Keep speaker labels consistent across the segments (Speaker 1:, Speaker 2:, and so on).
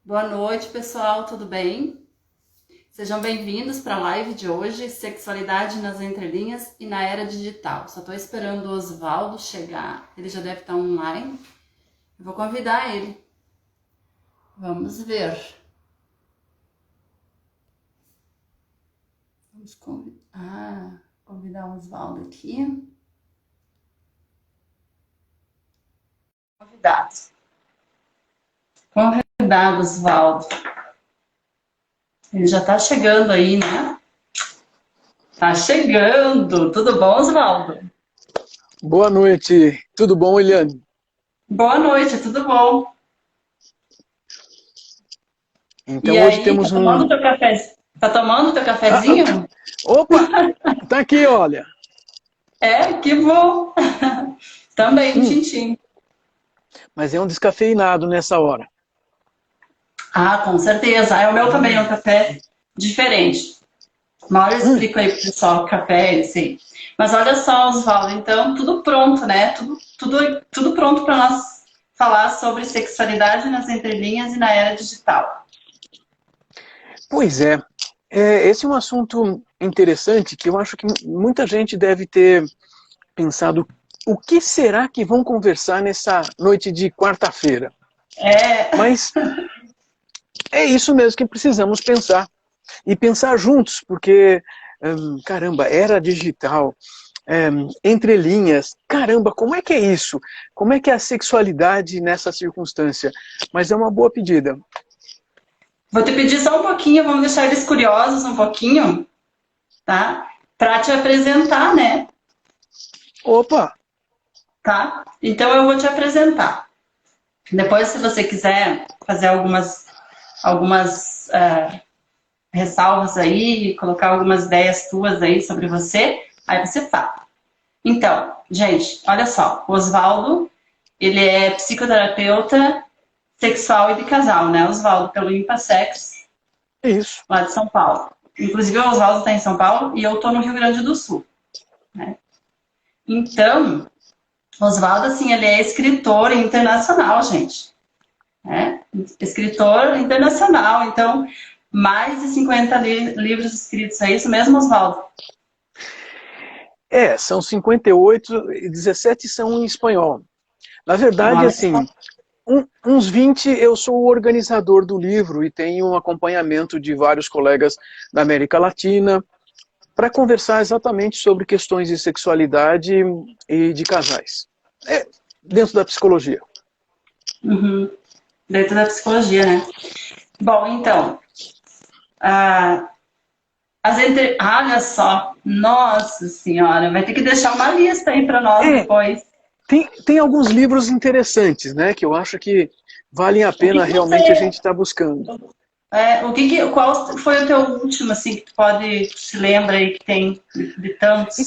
Speaker 1: Boa noite, pessoal, tudo bem? Sejam bem-vindos para a live de hoje, Sexualidade nas Entrelinhas e na Era Digital. Só estou esperando o Oswaldo chegar, ele já deve estar online. Eu vou convidar ele. Vamos ver. Vamos convidar o Oswaldo aqui. Convidados. Convidado, Oswaldo. Ele já está chegando aí, né? Tá chegando. Tudo bom, Oswaldo?
Speaker 2: Boa noite. Tudo bom, Eliane?
Speaker 1: Boa noite, tudo bom? E
Speaker 2: Então hoje
Speaker 1: aí, tá
Speaker 2: temos
Speaker 1: tomando
Speaker 2: um...
Speaker 1: teu café? Tá tomando teu
Speaker 2: Ah,
Speaker 1: cafezinho?
Speaker 2: opa! Tá aqui, olha.
Speaker 1: É, que bom. Também,
Speaker 2: Hum,
Speaker 1: tintim.
Speaker 2: mas é um descafeinado nessa hora.
Speaker 1: Ah, com certeza. O meu também é um café diferente. Uma hora eu
Speaker 2: Hum,
Speaker 1: explico aí pro pessoal o café, sei. Mas olha só, Oswaldo, então tudo pronto, né? Tudo pronto para nós falar sobre sexualidade nas entrelinhas e na era digital.
Speaker 2: pois é. Esse é um assunto interessante que eu acho que muita gente deve ter pensado o que será que vão conversar nessa noite de quarta-feira.
Speaker 1: É,
Speaker 2: Mas é isso mesmo que precisamos pensar. E pensar juntos, porque, caramba, era digital, entre linhas, caramba, como é que é isso? Como é que é a sexualidade nessa circunstância? Mas é uma boa pedida.
Speaker 1: vou te pedir só um pouquinho, vamos deixar eles curiosos um pouquinho, tá? Para te apresentar, né?
Speaker 2: Opa,
Speaker 1: Tá? Então eu vou te apresentar. Depois, se você quiser fazer algumas ressalvas aí, colocar algumas ideias tuas aí sobre você, aí você fala. Então, gente, olha só, o Oswaldo, ele é psicoterapeuta sexual e de casal, né? Oswaldo, pelo Impassex,
Speaker 2: é isso.
Speaker 1: lá de São Paulo. Inclusive, o Oswaldo está em São Paulo e eu estou no Rio Grande do Sul, né? Então, Oswaldo, assim, ele é escritor internacional, gente. Né? Escritor internacional, então mais de 50 livros escritos, é isso mesmo, Oswaldo?
Speaker 2: São 58 e 17 são em espanhol. Na verdade,
Speaker 1: Olha só.
Speaker 2: assim, uns 20 eu sou o organizador do livro e tenho um acompanhamento de vários colegas da América Latina para conversar exatamente sobre questões de sexualidade e de casais. Dentro da psicologia.
Speaker 1: Uhum. Dentro da psicologia, né? Bom, então, ah, olha só, nossa senhora, vai ter que deixar uma lista aí para nós
Speaker 2: É,
Speaker 1: depois.
Speaker 2: tem alguns livros interessantes, né, que eu acho que valem a
Speaker 1: O que
Speaker 2: pena
Speaker 1: que
Speaker 2: realmente a gente
Speaker 1: você,
Speaker 2: estar buscando.
Speaker 1: qual foi o teu último, assim, que tu pode, se lembra aí que tem de
Speaker 2: Então,
Speaker 1: tantos?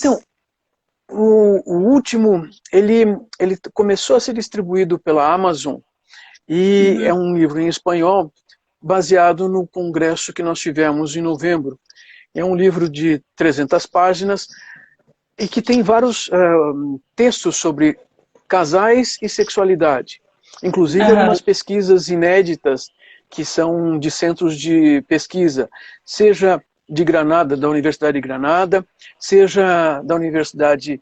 Speaker 2: o último, ele começou a ser distribuído pela Amazon e é
Speaker 1: Uhum.
Speaker 2: um livro em espanhol baseado no congresso que nós tivemos em novembro. É um livro de 300 páginas e que tem vários textos sobre casais e sexualidade. Inclusive
Speaker 1: Aham.
Speaker 2: algumas pesquisas inéditas que são de centros de pesquisa, seja de Granada, da Universidade de Granada, seja da Universidade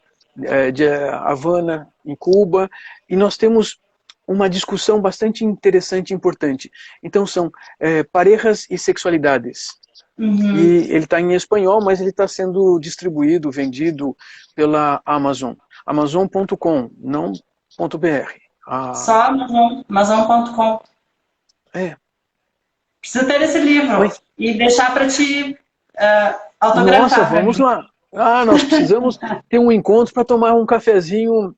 Speaker 2: de Havana, em Cuba, e nós temos uma discussão bastante interessante e importante. Então são parejas e sexualidades. E
Speaker 1: Uhum.
Speaker 2: ele está em espanhol, mas ele está sendo distribuído, vendido pela Amazon. Amazon.com, não .br.
Speaker 1: Só Amazon.com.
Speaker 2: É,
Speaker 1: Preciso ter esse livro
Speaker 2: mas,
Speaker 1: e deixar para te
Speaker 2: nossa,
Speaker 1: autografar para
Speaker 2: vamos
Speaker 1: mim.
Speaker 2: lá. Nós precisamos ter um encontro para tomar um cafezinho.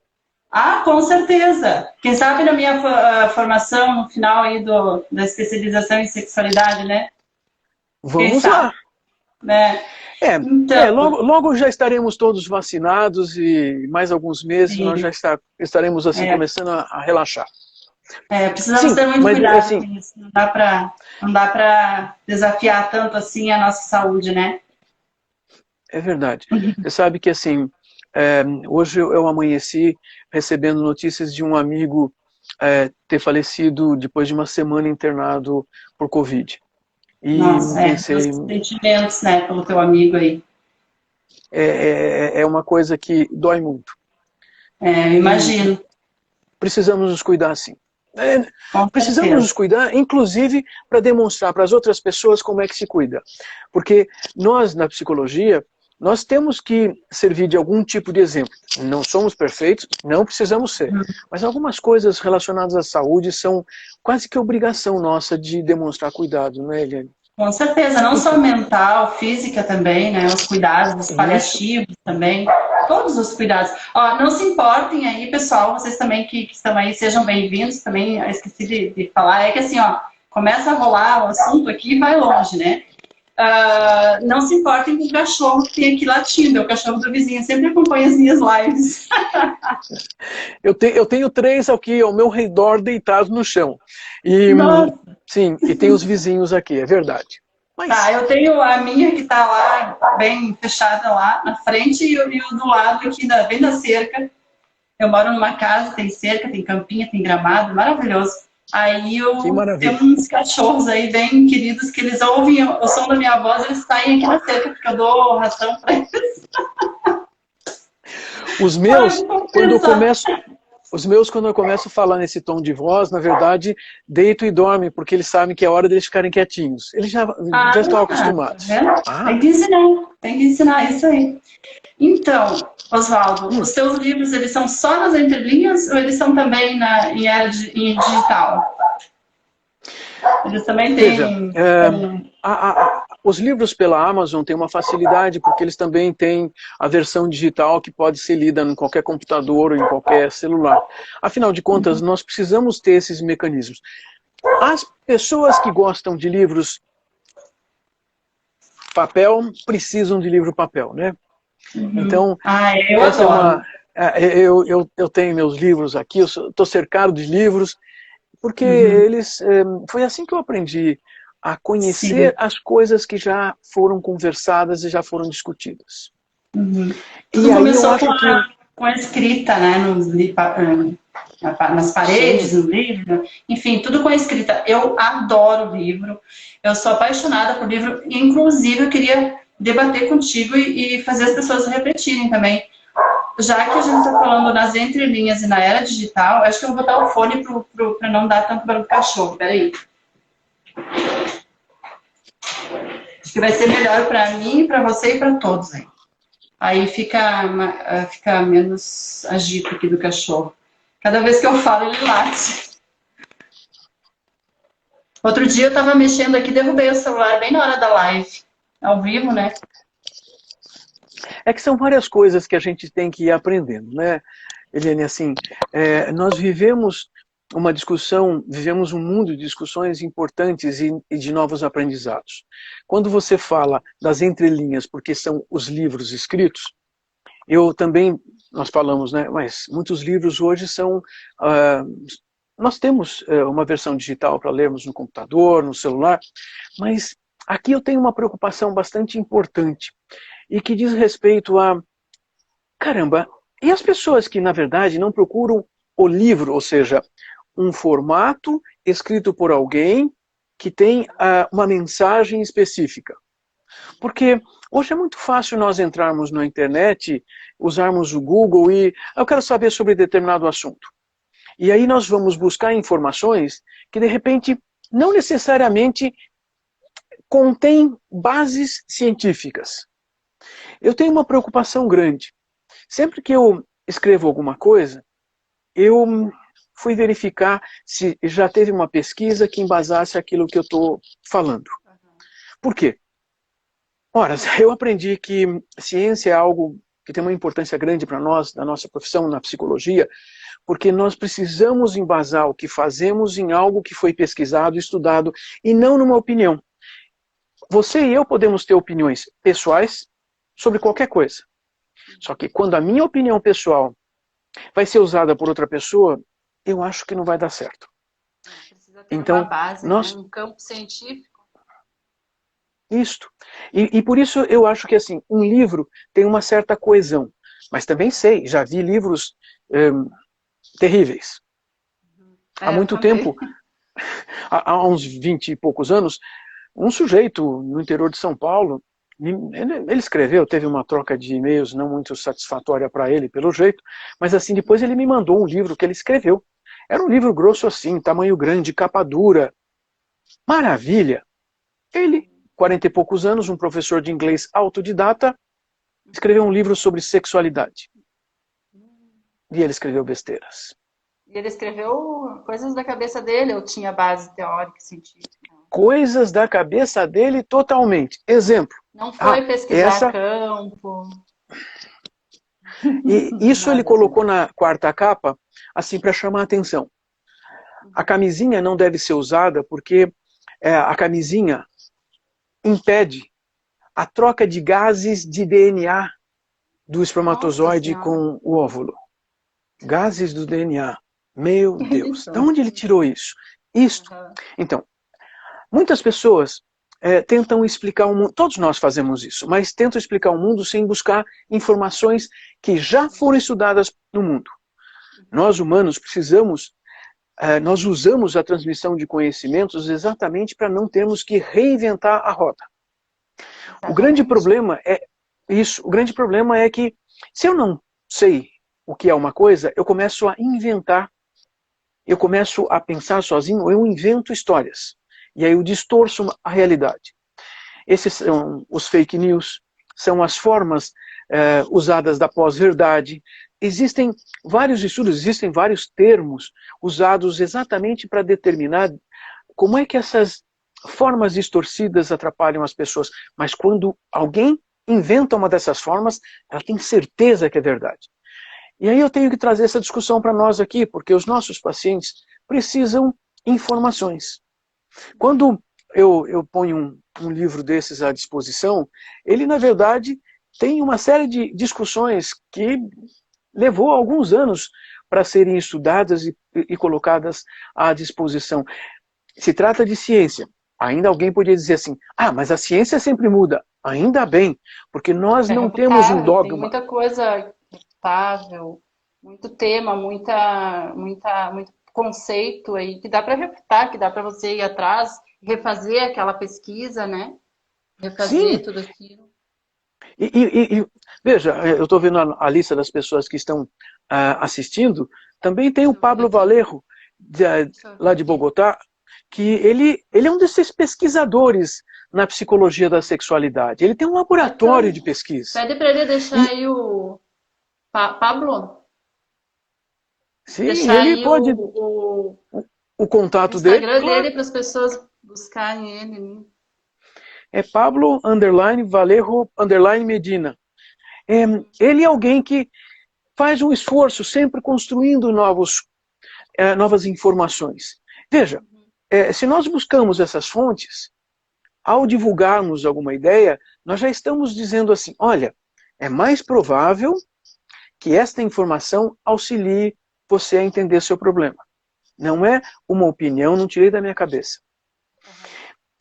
Speaker 1: Ah, com certeza. Quem sabe na minha formação, no final aí da especialização em sexualidade, né? Quem
Speaker 2: Vamos
Speaker 1: sabe,
Speaker 2: lá.
Speaker 1: né?
Speaker 2: É,
Speaker 1: Então,
Speaker 2: logo já estaremos todos vacinados e mais alguns meses nós
Speaker 1: sim,
Speaker 2: já estaremos assim
Speaker 1: é,
Speaker 2: começando a relaxar.
Speaker 1: precisamos
Speaker 2: Sim,
Speaker 1: ter muito
Speaker 2: mas
Speaker 1: cuidado com
Speaker 2: assim,
Speaker 1: isso. Não dá para desafiar tanto assim a nossa saúde, né?
Speaker 2: é verdade. Você sabe que assim, hoje eu amanheci recebendo notícias de um amigo ter falecido depois de uma semana internado por Covid. E
Speaker 1: Nossa,
Speaker 2: pensei,
Speaker 1: meus sentimentos, né, pelo teu amigo aí.
Speaker 2: é uma coisa que dói muito.
Speaker 1: Eu
Speaker 2: E
Speaker 1: imagino,
Speaker 2: precisamos nos cuidar sim.
Speaker 1: com
Speaker 2: Precisamos
Speaker 1: certeza.
Speaker 2: nos cuidar, inclusive para demonstrar para as outras pessoas como é que se cuida. Porque nós, na psicologia, nós temos que servir de algum tipo de exemplo. Não somos perfeitos, não precisamos ser. Mas algumas coisas relacionadas à saúde são quase que obrigação nossa de demonstrar cuidado, não é, Eliane?
Speaker 1: Com certeza, não só
Speaker 2: Enfim,
Speaker 1: mental, física também, né? Os cuidados, os
Speaker 2: isso.
Speaker 1: paliativos também, todos os cuidados. Ó, não se importem aí, pessoal, vocês também que estão aí, sejam bem-vindos. Também eu esqueci de falar, é que assim, ó, começa a rolar o assunto aqui e vai longe, né? Não se importem com o cachorro que tem aqui latindo, é o cachorro do vizinho, sempre acompanha as minhas lives.
Speaker 2: Eu tenho 3 aqui ao meu redor deitados no chão. E,
Speaker 1: Nossa.
Speaker 2: sim, e tem os vizinhos aqui, é verdade.
Speaker 1: Tá,
Speaker 2: Mas,
Speaker 1: eu tenho a minha que tá lá, bem fechada lá na frente, e o do lado aqui, bem da cerca. Eu moro numa casa, tem cerca, tem campinha, tem gramado, maravilhoso. Aí
Speaker 2: que
Speaker 1: eu tenho
Speaker 2: maravilha.
Speaker 1: uns cachorros aí bem queridos que eles ouvem o som da minha voz, eles saem aqui na cerca, porque eu dou ração para eles.
Speaker 2: Os
Speaker 1: Ai,
Speaker 2: meus,
Speaker 1: me
Speaker 2: quando eu
Speaker 1: compensa.
Speaker 2: começo, quando eu começo a falar nesse tom de voz, na verdade, deito e dorme, porque eles sabem que é hora deles ficarem quietinhos. Eles já estão
Speaker 1: Tá
Speaker 2: acostumados.
Speaker 1: vendo?
Speaker 2: Ah,
Speaker 1: Tem que ensinar isso aí. Então, Oswaldo,
Speaker 2: hum,
Speaker 1: os teus livros, eles são só nas entrelinhas ou eles são também em digital? Eles também
Speaker 2: veja,
Speaker 1: têm...
Speaker 2: os livros pela Amazon têm uma facilidade, porque eles também têm a versão digital que pode ser lida em qualquer computador ou em qualquer celular. Afinal de contas, nós precisamos ter esses mecanismos. As pessoas que gostam de livros papel precisam de livro papel, né? Então,
Speaker 1: Eu
Speaker 2: essa é uma...
Speaker 1: adoro.
Speaker 2: Eu tenho meus livros aqui, eu estou cercado de livros, porque eles... Foi assim que eu aprendi a conhecer
Speaker 1: Sim.
Speaker 2: as coisas que já foram conversadas e já foram discutidas. E
Speaker 1: Tudo
Speaker 2: aí eu
Speaker 1: começou com
Speaker 2: acho que...
Speaker 1: com a escrita, né? Nas paredes,
Speaker 2: Sim,
Speaker 1: no livro, enfim, tudo com a escrita. Eu adoro livro, eu sou apaixonada por livro, e inclusive eu queria debater contigo e fazer as pessoas refletirem também. Já que a gente está falando nas entrelinhas e na era digital, acho que eu vou botar o fone para não dar tanto barulho do cachorro. Peraí. Acho que vai ser melhor para mim, para você e para todos aí. Aí fica menos agito aqui do cachorro. Cada vez que eu falo, ele late. Outro dia eu estava mexendo aqui, derrubei o celular bem na hora da live. Ao vivo, né?
Speaker 2: é que são várias coisas que a gente tem que ir aprendendo, né, Eliane? Assim, nós vivemos uma discussão, vivemos um mundo de discussões importantes e de novos aprendizados. Quando você fala das entrelinhas, porque são os livros escritos, eu também, nós falamos, né, mas muitos livros hoje são... nós temos uma versão digital para lermos no computador, no celular, mas aqui eu tenho uma preocupação bastante importante e que diz respeito a... Caramba, e as pessoas que, na verdade, não procuram o livro, ou seja, um formato escrito por alguém que tem uma mensagem específica? Porque hoje é muito fácil nós entrarmos na internet, usarmos o Google e eu quero saber sobre determinado assunto. E aí nós vamos buscar informações que, de repente, não necessariamente contêm bases científicas. Eu tenho uma preocupação grande. Sempre que eu escrevo alguma coisa, eu fui verificar se já teve uma pesquisa que embasasse aquilo que eu estou falando. Por quê? Ora, eu aprendi que ciência é algo que tem uma importância grande para nós, na nossa profissão, na psicologia, porque nós precisamos embasar o que fazemos em algo que foi pesquisado, estudado, e não numa opinião. Você e eu podemos ter opiniões pessoais sobre qualquer coisa. Só que quando a minha opinião pessoal vai ser usada por outra pessoa, eu acho que não vai dar certo.
Speaker 1: Precisa ter uma
Speaker 2: Então,
Speaker 1: base, né?
Speaker 2: nós...
Speaker 1: Um campo científico.
Speaker 2: Isto. E por isso eu acho que assim, um livro tem uma certa coesão. Mas também sei, já vi livros terríveis. há muito
Speaker 1: também.
Speaker 2: tempo, há uns 20 e poucos anos, um sujeito no interior de São Paulo, ele escreveu, teve uma troca de e-mails não muito satisfatória para ele, pelo jeito, mas assim, depois ele me mandou um livro que ele escreveu. Era um livro grosso assim, tamanho grande, capa dura. Maravilha! Ele, 40 e poucos anos, um professor de inglês autodidata, escreveu um livro sobre sexualidade. E ele escreveu besteiras.
Speaker 1: E ele escreveu coisas da cabeça dele, ou tinha base teórica, científica?
Speaker 2: Coisas da cabeça dele totalmente. Exemplo.
Speaker 1: Não foi pesquisar
Speaker 2: Essa...
Speaker 1: campo.
Speaker 2: E isso ele
Speaker 1: Nada
Speaker 2: colocou
Speaker 1: demais.
Speaker 2: na quarta capa, assim, para chamar a atenção. A camisinha não deve ser usada porque a camisinha impede a troca de gases de DNA do
Speaker 1: Nossa
Speaker 2: espermatozoide
Speaker 1: Senhora.
Speaker 2: com o óvulo. Gases do DNA. Meu
Speaker 1: Que
Speaker 2: Deus.
Speaker 1: isso?
Speaker 2: De onde ele tirou isso? Isto.
Speaker 1: Uhum.
Speaker 2: Então, muitas pessoas tentam explicar o mundo, todos nós fazemos isso, mas tentam explicar o mundo sem buscar informações que já foram estudadas no mundo. Nós humanos precisamos, nós usamos a transmissão de conhecimentos exatamente para não termos que reinventar a roda. O grande
Speaker 1: Exatamente.
Speaker 2: problema é isso, o grande problema é que se eu não sei o que é uma coisa, eu começo a inventar, eu começo a pensar sozinho, eu invento histórias. E aí eu distorço a realidade. Esses são os fake news, são as formas usadas da pós-verdade. Existem vários estudos, existem vários termos usados exatamente para determinar como é que essas formas distorcidas atrapalham as pessoas. Mas quando alguém inventa uma dessas formas, ela tem certeza que é verdade. E aí eu tenho que trazer essa discussão para nós aqui, porque os nossos pacientes precisam informações. Quando eu ponho um livro desses à disposição, ele, na verdade, tem uma série de discussões que levou alguns anos para serem estudadas e colocadas à disposição. Se trata de ciência. Ainda alguém poderia dizer assim, mas a ciência sempre muda. Ainda bem, porque nós
Speaker 1: É
Speaker 2: não temos um
Speaker 1: refutável, tem
Speaker 2: dogma.
Speaker 1: muita coisa refutável, muito tema, muito conceito aí que dá para refutar, que dá para você ir atrás, refazer aquela pesquisa, né? Refazer
Speaker 2: Sim,
Speaker 1: tudo aquilo.
Speaker 2: veja, eu estou vendo a lista das pessoas que estão assistindo. Também tem o
Speaker 1: Deixa eu ver
Speaker 2: Pablo
Speaker 1: aqui.
Speaker 2: Valerro,
Speaker 1: Deixa eu ver
Speaker 2: lá de
Speaker 1: aqui.
Speaker 2: Bogotá, que ele é um desses pesquisadores na psicologia da sexualidade. Ele tem um laboratório
Speaker 1: Então,
Speaker 2: de pesquisa.
Speaker 1: pede para ele deixar
Speaker 2: E,
Speaker 1: aí o Pablo,
Speaker 2: sim,
Speaker 1: deixar
Speaker 2: ele
Speaker 1: aí
Speaker 2: pode, o
Speaker 1: o
Speaker 2: contato dele,
Speaker 1: Instagram
Speaker 2: claro,
Speaker 1: dele para as pessoas buscarem ele, né?
Speaker 2: é Pablo Valerro Medina. Ele é alguém que faz um esforço sempre construindo novas informações. Veja, se nós buscamos essas fontes, ao divulgarmos alguma ideia, nós já estamos dizendo assim, olha, é mais provável que esta informação auxilie você a entender seu problema. Não é uma opinião, não tirei da minha cabeça.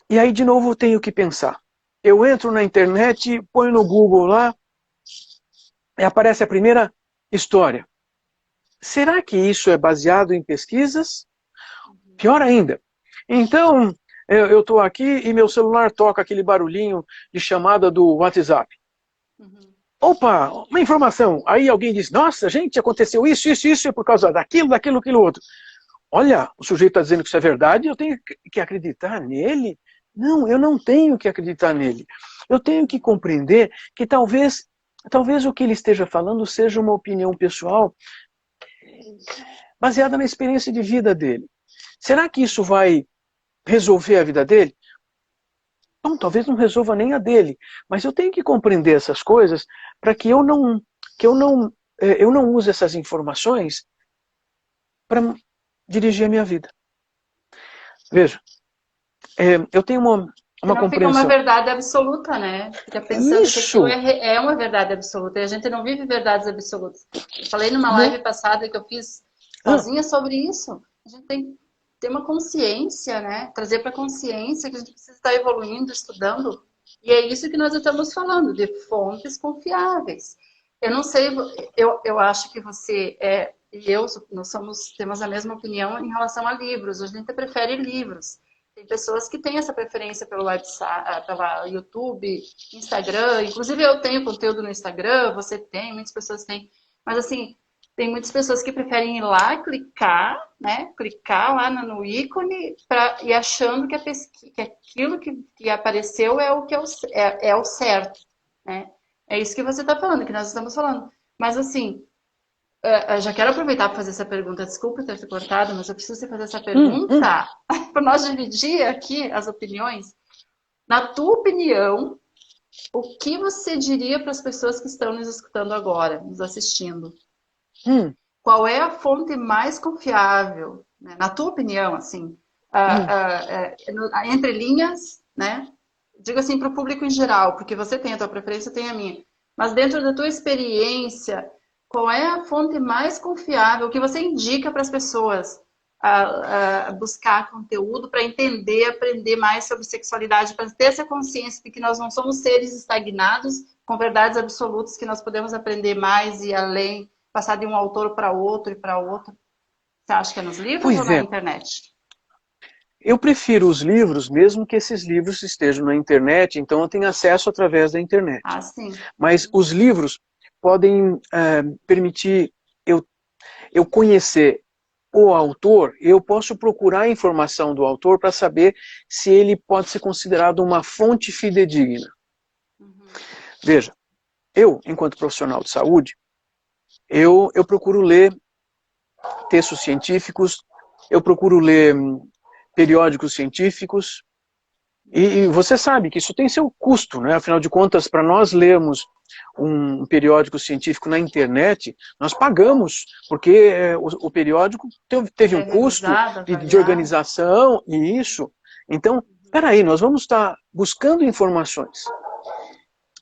Speaker 2: E aí, de novo, eu tenho que pensar. Eu entro na internet, ponho no Google lá, e aparece a primeira história. Será que isso é baseado em pesquisas? Pior ainda. Então, eu estou aqui e meu celular toca aquele barulhinho de chamada do WhatsApp.
Speaker 1: Uhum.
Speaker 2: Opa, uma informação. Aí alguém diz, nossa, gente, aconteceu isso, é por causa daquilo, aquilo outro. Olha, o sujeito está dizendo que isso é verdade, eu tenho que acreditar nele? Não, eu não tenho que acreditar nele. Eu tenho que compreender que talvez o que ele esteja falando seja uma opinião pessoal baseada na experiência de vida dele. Será que isso vai resolver a vida dele? Bom, talvez não resolva nem a dele, mas eu tenho que compreender essas coisas para que eu não use essas informações para dirigir a minha vida. Veja, eu tenho
Speaker 1: Que
Speaker 2: uma
Speaker 1: não fica uma
Speaker 2: compreensão.
Speaker 1: verdade absoluta, né? Fica pensando que aquilo
Speaker 2: Isso!
Speaker 1: é uma verdade absoluta. E a gente não vive verdades absolutas. Eu falei numa
Speaker 2: Não.
Speaker 1: live passada que eu fiz
Speaker 2: Ah,
Speaker 1: sozinha sobre isso. A gente tem que ter uma consciência, né? Trazer para consciência que a gente precisa estar evoluindo, estudando. E é isso que nós estamos falando, de fontes confiáveis. Eu não sei, eu acho que você e eu, temos a mesma opinião em relação a livros. A gente prefere livros. Tem pessoas que têm essa preferência pelo website, pela YouTube, Instagram. Inclusive eu tenho conteúdo no Instagram, você tem, muitas pessoas têm. Mas assim, tem muitas pessoas que preferem ir lá, clicar, né? Clicar lá no ícone e achando que, que aquilo que apareceu é o que é o certo, né? É isso que você está falando, que nós estamos falando. Mas assim, eu já quero aproveitar para fazer essa pergunta. Desculpa ter te cortado, mas eu preciso fazer essa pergunta para nós dividir aqui as opiniões. Na tua opinião, o que você diria para as pessoas que estão nos escutando agora, nos assistindo? Qual é a fonte mais confiável, né? Na tua opinião, assim, entre linhas, né? Digo assim para o público em geral, porque você tem a tua preferência, eu tenho a minha. Mas dentro da tua experiência, qual é a fonte mais confiável que você indica para as pessoas a buscar conteúdo para entender, aprender mais sobre sexualidade, para ter essa consciência de que nós não somos seres estagnados com verdades absolutas, que nós podemos aprender mais e além, passar de um autor para outro e para outro? Você acha que é nos livros ou na internet?
Speaker 2: Eu prefiro os livros, mesmo que esses livros estejam na internet, então eu tenho acesso através da internet.
Speaker 1: Ah, sim.
Speaker 2: Mas os livros podem permitir eu conhecer o autor, eu posso procurar a informação do autor para saber se ele pode ser considerado uma fonte fidedigna. Veja, eu, enquanto profissional de saúde, eu procuro ler textos científicos, eu procuro ler periódicos científicos, e você sabe que isso tem seu custo, né? Afinal de contas, para nós lermos um periódico científico na internet, nós pagamos, porque o periódico teve um custo de organização, e isso. Então, peraí, nós vamos estar buscando informações.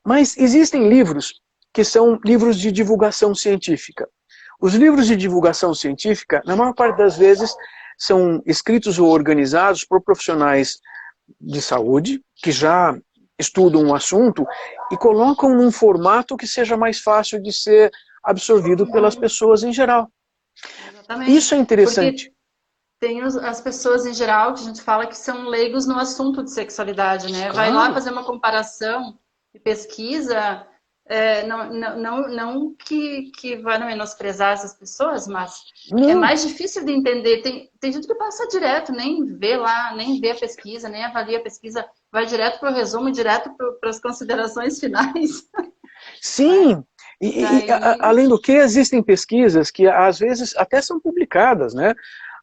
Speaker 2: Mas existem livros que são livros de divulgação científica. Os livros de divulgação científica, na maior parte das vezes, são escritos ou organizados por profissionais de saúde, que já estudam o assunto e colocam num formato que seja mais fácil de ser absorvido pelas pessoas em geral.
Speaker 1: Exatamente.
Speaker 2: Isso é interessante.
Speaker 1: Porque tem as pessoas em geral que a gente fala que são leigos no assunto de sexualidade, né?
Speaker 2: Claro.
Speaker 1: Vai lá fazer uma comparação e pesquisa, não que vai menosprezar essas pessoas, mas é mais difícil de entender. Tem gente que passa direto, nem vê lá, nem vê a pesquisa, nem avalia a pesquisa, vai direto para o resumo, direto para as considerações finais.
Speaker 2: Sim, e além do que, existem pesquisas que às vezes até são publicadas, né?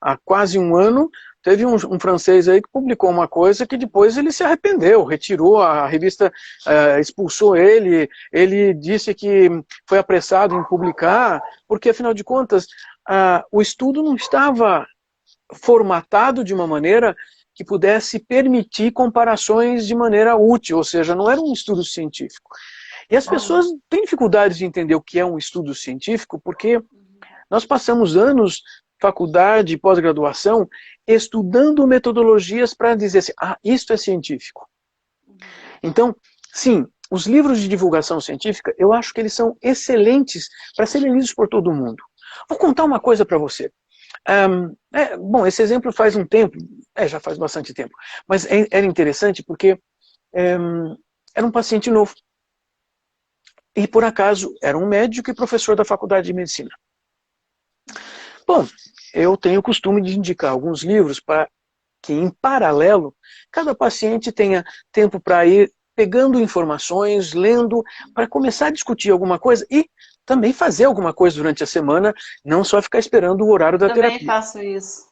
Speaker 2: Há quase um ano, teve um francês aí que publicou uma coisa que depois ele se arrependeu, retirou, a revista expulsou ele disse que foi apressado em publicar, porque afinal de contas, o estudo não estava formatado de uma maneira que pudesse permitir comparações de maneira útil, ou seja, não era um estudo científico. E as pessoas têm dificuldades de entender o que é um estudo científico, porque nós passamos anos, faculdade e pós-graduação, estudando metodologias para dizer assim, isto é científico. Então, sim, os livros de divulgação científica, eu acho que eles são excelentes para serem lidos por todo mundo. Vou contar uma coisa para você. Bom, esse exemplo faz um tempo, já faz bastante tempo, mas era interessante porque era um paciente novo. E por acaso era um médico e professor da faculdade de medicina. Bom, eu tenho o costume de indicar alguns livros para que, em paralelo, cada paciente tenha tempo para ir pegando informações, lendo, para começar a discutir alguma coisa e também fazer alguma coisa durante a semana, não só ficar esperando o horário da terapia.
Speaker 1: Também faço isso.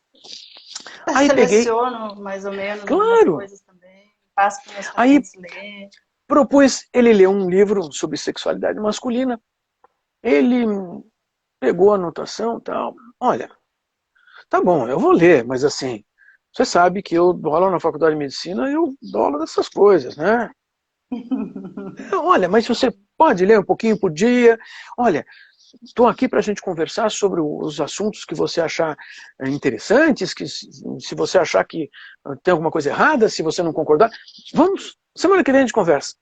Speaker 2: Aí
Speaker 1: seleciono mais ou menos
Speaker 2: claro.
Speaker 1: Coisas também, faço para meus pacientes ler.
Speaker 2: Propus ele ler um livro sobre sexualidade masculina. Ele pegou a anotação e tal. Olha, tá bom, eu vou ler, mas assim, você sabe que eu dou aula na faculdade de medicina, eu dou aula dessas coisas, né? Olha, mas você pode ler um pouquinho por dia. Olha, estou aqui para a gente conversar sobre os assuntos que você achar interessantes, que se você achar que tem alguma coisa errada, se você não concordar, vamos, semana que vem a gente conversa.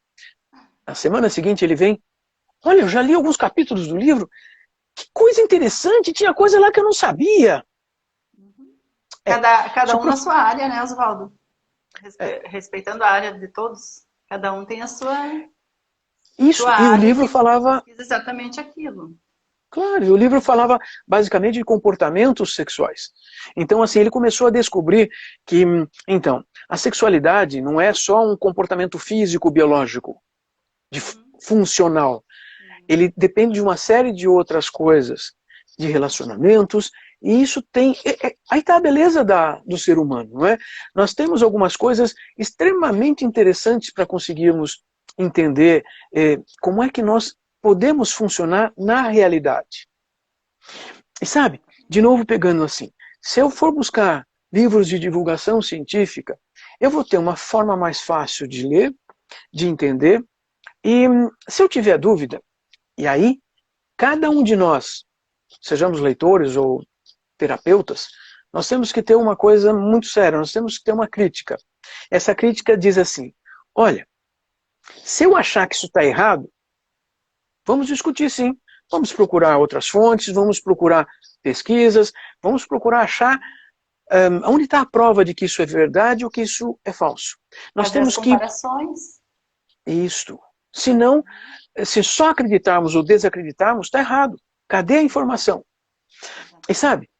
Speaker 2: Na semana seguinte ele vem, olha, eu já li alguns capítulos do livro, Que coisa interessante, tinha coisa lá que eu não sabia.
Speaker 1: Cada um na sua área, né, Oswaldo? Respeitando a área de todos, cada um tem a
Speaker 2: Isso,
Speaker 1: sua
Speaker 2: e o
Speaker 1: área
Speaker 2: livro
Speaker 1: que
Speaker 2: falava,
Speaker 1: pesquisa exatamente aquilo.
Speaker 2: claro, e o livro falava basicamente de comportamentos sexuais. Então, assim, ele começou a descobrir que, então, a sexualidade não é só um comportamento físico, biológico, funcional. Ele depende de uma série de outras coisas, de relacionamentos, e isso tem... aí está a beleza do ser humano, não é? Nós temos algumas coisas extremamente interessantes para conseguirmos entender como é que nós podemos funcionar na realidade. E sabe, de novo pegando assim, se eu for buscar livros de divulgação científica, eu vou ter uma forma mais fácil de ler, de entender, e se eu tiver dúvida, e aí, cada um de nós, sejamos leitores ou terapeutas, nós temos que ter uma coisa muito séria, nós temos que ter uma crítica. Essa crítica diz assim, olha, se eu achar que isso está errado, vamos discutir sim. Vamos procurar outras fontes, vamos procurar pesquisas, vamos procurar achar onde está a prova de que isso é verdade ou que isso é falso. Nós
Speaker 1: Fazer as
Speaker 2: temos que...
Speaker 1: comparações.
Speaker 2: Isto. Senão, se só acreditarmos ou desacreditarmos, está errado. Cadê a informação? E sabe,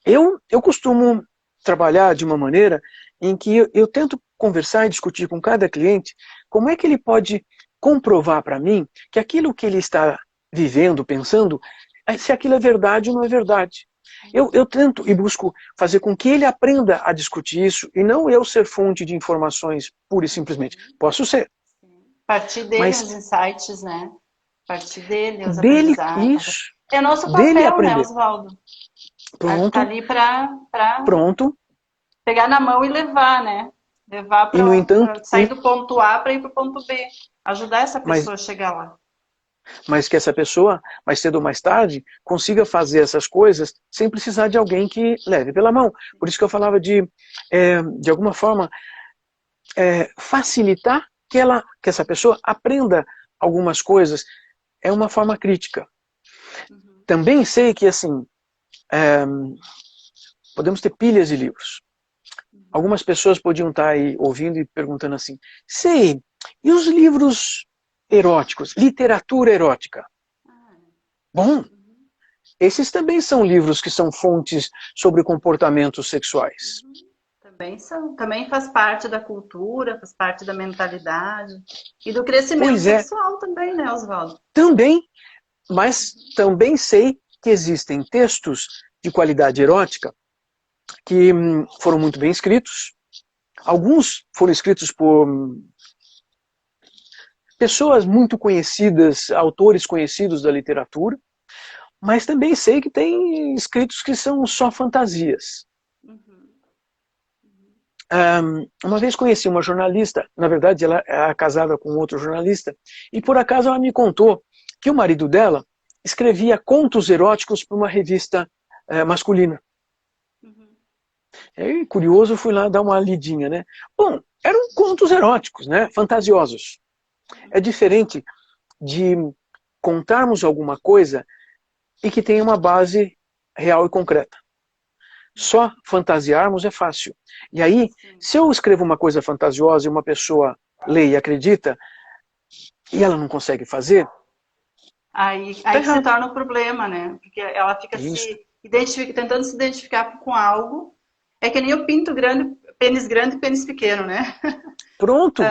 Speaker 2: eu costumo trabalhar de uma maneira em que eu tento conversar e discutir com cada cliente como é que ele pode comprovar para mim que aquilo que ele está vivendo, pensando, se aquilo é verdade ou não é verdade. Eu tento e busco fazer com que ele aprenda a discutir isso e não eu ser fonte de informações pura e simplesmente. Posso ser.
Speaker 1: Partir dele
Speaker 2: Mas
Speaker 1: os insights, né? Partir dele os
Speaker 2: dele,
Speaker 1: aprendizados.
Speaker 2: isso,
Speaker 1: É nosso
Speaker 2: dele
Speaker 1: papel, né,
Speaker 2: aprender.
Speaker 1: Oswaldo? Tá
Speaker 2: Pronto,
Speaker 1: ali para
Speaker 2: pronto.
Speaker 1: pegar na mão e levar, né? Levar
Speaker 2: E no
Speaker 1: para
Speaker 2: entanto,
Speaker 1: sair do ponto A para ir para o ponto B. Ajudar essa
Speaker 2: mas,
Speaker 1: pessoa a chegar lá.
Speaker 2: mas que essa pessoa, mais cedo ou mais tarde, consiga fazer essas coisas sem precisar de alguém que leve pela mão. Por isso que eu falava de alguma forma, facilitar que essa pessoa aprenda algumas coisas. É uma forma crítica. Também sei que, assim, podemos ter pilhas de livros. Algumas pessoas podiam estar aí ouvindo e perguntando assim, sei, e os livros eróticos, literatura erótica? Bom, esses também são livros que são fontes sobre comportamentos sexuais.
Speaker 1: Também são. Também faz parte da cultura, faz parte da mentalidade e do crescimento
Speaker 2: Pois é,
Speaker 1: sexual também, né, Oswaldo?
Speaker 2: também, mas também sei que existem textos de qualidade erótica que foram muito bem escritos. Alguns foram escritos por pessoas muito conhecidas, autores conhecidos da literatura, mas também sei que tem escritos que são só fantasias. Uma vez conheci uma jornalista, na verdade ela é casada com outro jornalista, e por acaso ela me contou que o marido dela escrevia contos eróticos para uma revista masculina. E curioso, fui lá dar uma lidinha, né? Bom, eram contos eróticos, né? Fantasiosos. É diferente de contarmos alguma coisa e que tenha uma base real e concreta. Só fantasiarmos é fácil. E aí, se eu escrevo uma coisa fantasiosa e uma pessoa lê e acredita, e ela não consegue fazer,
Speaker 1: Aí
Speaker 2: tá
Speaker 1: que se
Speaker 2: errado.
Speaker 1: torna um problema, né? Porque ela fica tentando se identificar com algo. É que nem o pinto grande, e pênis pequeno, né?
Speaker 2: Pronto,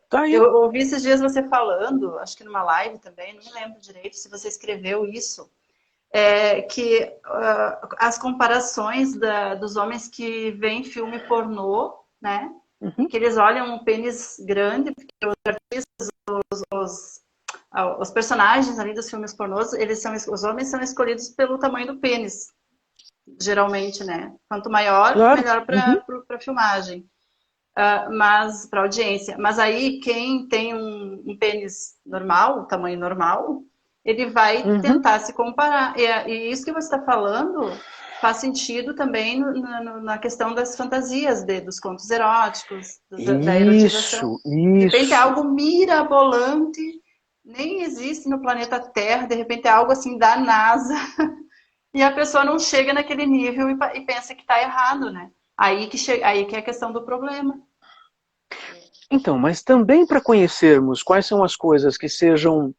Speaker 2: tá aí.
Speaker 1: Eu ouvi esses dias você falando, acho que numa live também, não me lembro direito se você escreveu isso, que as comparações dos homens que veem filme pornô, né?
Speaker 2: Uhum.
Speaker 1: Que eles olham um pênis grande, porque os artistas, os personagens ali dos filmes pornôs, os homens são escolhidos pelo tamanho do pênis, geralmente, né? Quanto maior,
Speaker 2: Claro.
Speaker 1: melhor para filmagem. Mas para audiência. Mas aí quem tem um pênis normal, tamanho normal, ele vai tentar se comparar. E isso que você está falando faz sentido também na questão das fantasias, dos contos eróticos, da erotização.
Speaker 2: Isso,
Speaker 1: De repente é
Speaker 2: isso.
Speaker 1: algo mirabolante, nem existe no planeta Terra, de repente é algo assim da NASA, e a pessoa não chega naquele nível e pensa que está errado, né? Aí que é a questão do problema.
Speaker 2: Então, mas também para conhecermos quais são as coisas que sejam,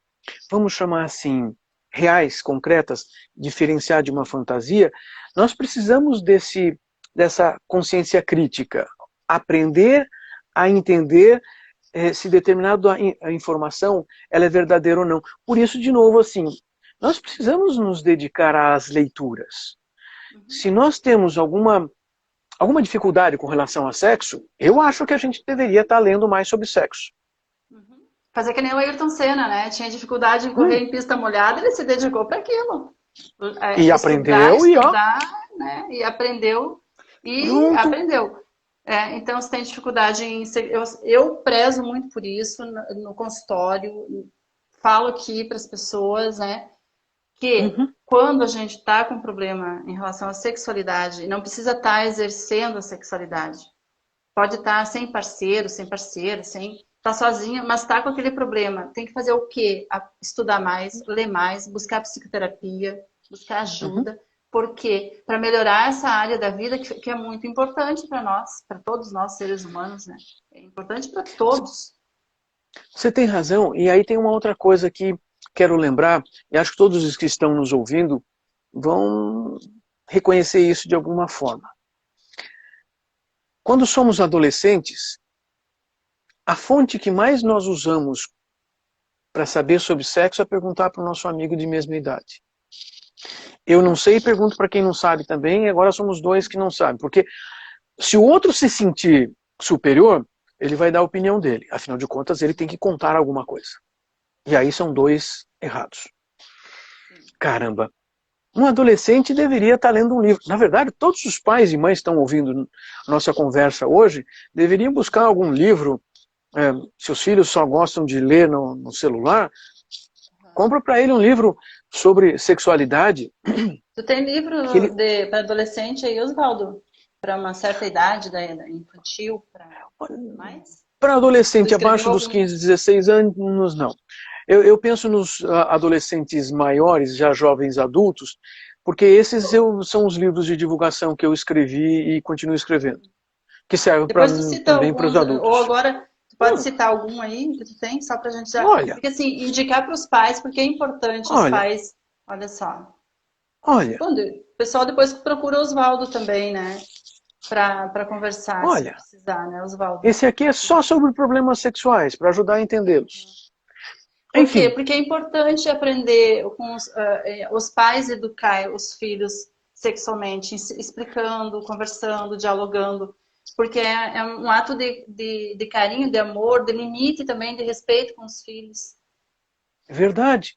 Speaker 2: vamos chamar assim, reais, concretas, diferenciar de uma fantasia, nós precisamos dessa consciência crítica, aprender a entender se determinada informação ela é verdadeira ou não. Por isso, de novo, assim, nós precisamos nos dedicar às leituras. Se nós temos alguma dificuldade com relação a sexo, eu acho que a gente deveria estar lendo mais sobre sexo.
Speaker 1: Fazer que nem o Ayrton Senna, né? Tinha dificuldade em correr em pista molhada, ele se dedicou para aquilo.
Speaker 2: E aprendeu e ó.
Speaker 1: Né? E aprendeu.
Speaker 2: Pronto.
Speaker 1: Aprendeu. Então, se tem dificuldade em... Eu prezo muito por isso no consultório. Falo aqui para as pessoas, né? Que quando a gente está com problema em relação à sexualidade, não precisa estar exercendo a sexualidade. Pode estar sem parceiro, sem parceira, sem estar sozinha, mas está com aquele problema. Tem que fazer o quê? Estudar mais, ler mais, buscar psicoterapia, buscar ajuda. Por quê? Para melhorar essa área da vida que é muito importante para nós, para todos nós seres humanos, né? É importante para todos.
Speaker 2: Você tem razão. E aí tem uma outra coisa que quero lembrar, e acho que todos os que estão nos ouvindo vão reconhecer isso de alguma forma. Quando somos adolescentes, a fonte que mais nós usamos para saber sobre sexo é perguntar para o nosso amigo de mesma idade. Eu não sei e pergunto para quem não sabe também, e agora somos dois que não sabem. Porque se o outro se sentir superior, ele vai dar a opinião dele. Afinal de contas, ele tem que contar alguma coisa. E aí são dois errados. Caramba! Um adolescente deveria estar lendo um livro. Na verdade, todos os pais e mães que estão ouvindo nossa conversa hoje deveriam buscar algum livro. Se os filhos só gostam de ler no celular, compra para ele um livro sobre sexualidade.
Speaker 1: Tu tem livro para adolescente aí, Osvaldo? Para uma certa idade, da infantil?
Speaker 2: Para adolescente abaixo dos 15, 16 anos, não. Eu penso nos adolescentes maiores, já jovens adultos, porque esses são os livros de divulgação que eu escrevi e continuo escrevendo, que servem também para os adultos.
Speaker 1: Ou agora, tu pode citar algum aí que tu tem, só para a gente já...
Speaker 2: Olha,
Speaker 1: porque assim, indicar para os pais, porque é importante os pais... Olha só.
Speaker 2: Olha.
Speaker 1: O pessoal depois procura o Osvaldo também, né? Para conversar, se precisar, né, Osvaldo?
Speaker 2: Esse aqui é só sobre problemas sexuais, para ajudar a entendê-los.
Speaker 1: Por quê? Porque é importante aprender com os pais educar os filhos sexualmente, explicando, conversando, dialogando, porque é um ato de carinho, de amor, de limite também, de respeito com os filhos.
Speaker 2: Verdade.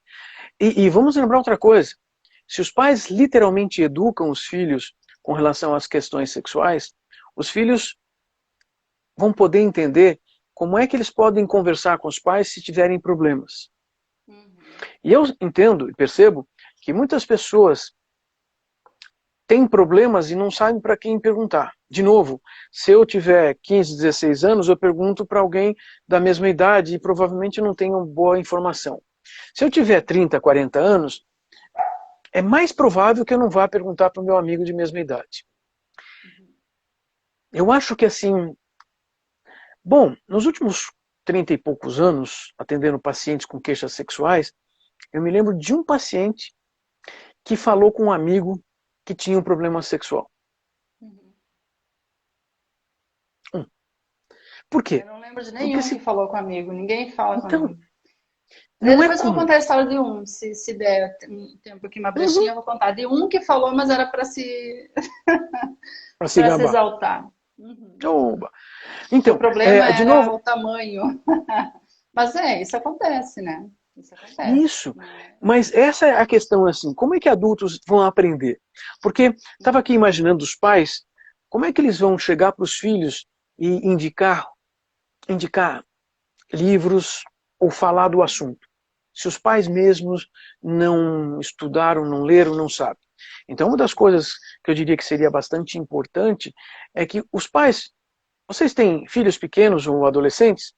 Speaker 2: E vamos lembrar outra coisa. Se os pais literalmente educam os filhos com relação às questões sexuais, os filhos vão poder entender como é que eles podem conversar com os pais se tiverem problemas. E eu entendo e percebo que muitas pessoas têm problemas e não sabem para quem perguntar. De novo, se eu tiver 15, 16 anos, eu pergunto para alguém da mesma idade e provavelmente não tenho boa informação. Se eu tiver 30, 40 anos, é mais provável que eu não vá perguntar para o meu amigo de mesma idade. Eu acho que assim... Bom, nos últimos 30 e poucos anos, atendendo pacientes com queixas sexuais, eu me lembro de um paciente que falou com um amigo que tinha um problema sexual. Por quê?
Speaker 1: Eu não lembro de nenhum que falou com um amigo. Ninguém fala com amigo.
Speaker 2: Não
Speaker 1: depois eu vou contar a história de um, se der um pouquinho uma brechinha, eu vou contar. De um que falou, mas era para se...
Speaker 2: para se
Speaker 1: exaltar.
Speaker 2: Então,
Speaker 1: o problema era o tamanho. Mas isso acontece, né? Isso acontece.
Speaker 2: Isso. Mas essa é a questão, assim, como é que adultos vão aprender? Porque estava aqui imaginando os pais, como é que eles vão chegar para os filhos e indicar livros ou falar do assunto? Se os pais mesmos não estudaram, não leram, não sabem. Então, uma das coisas que eu diria que seria bastante importante é que os pais, vocês têm filhos pequenos ou adolescentes?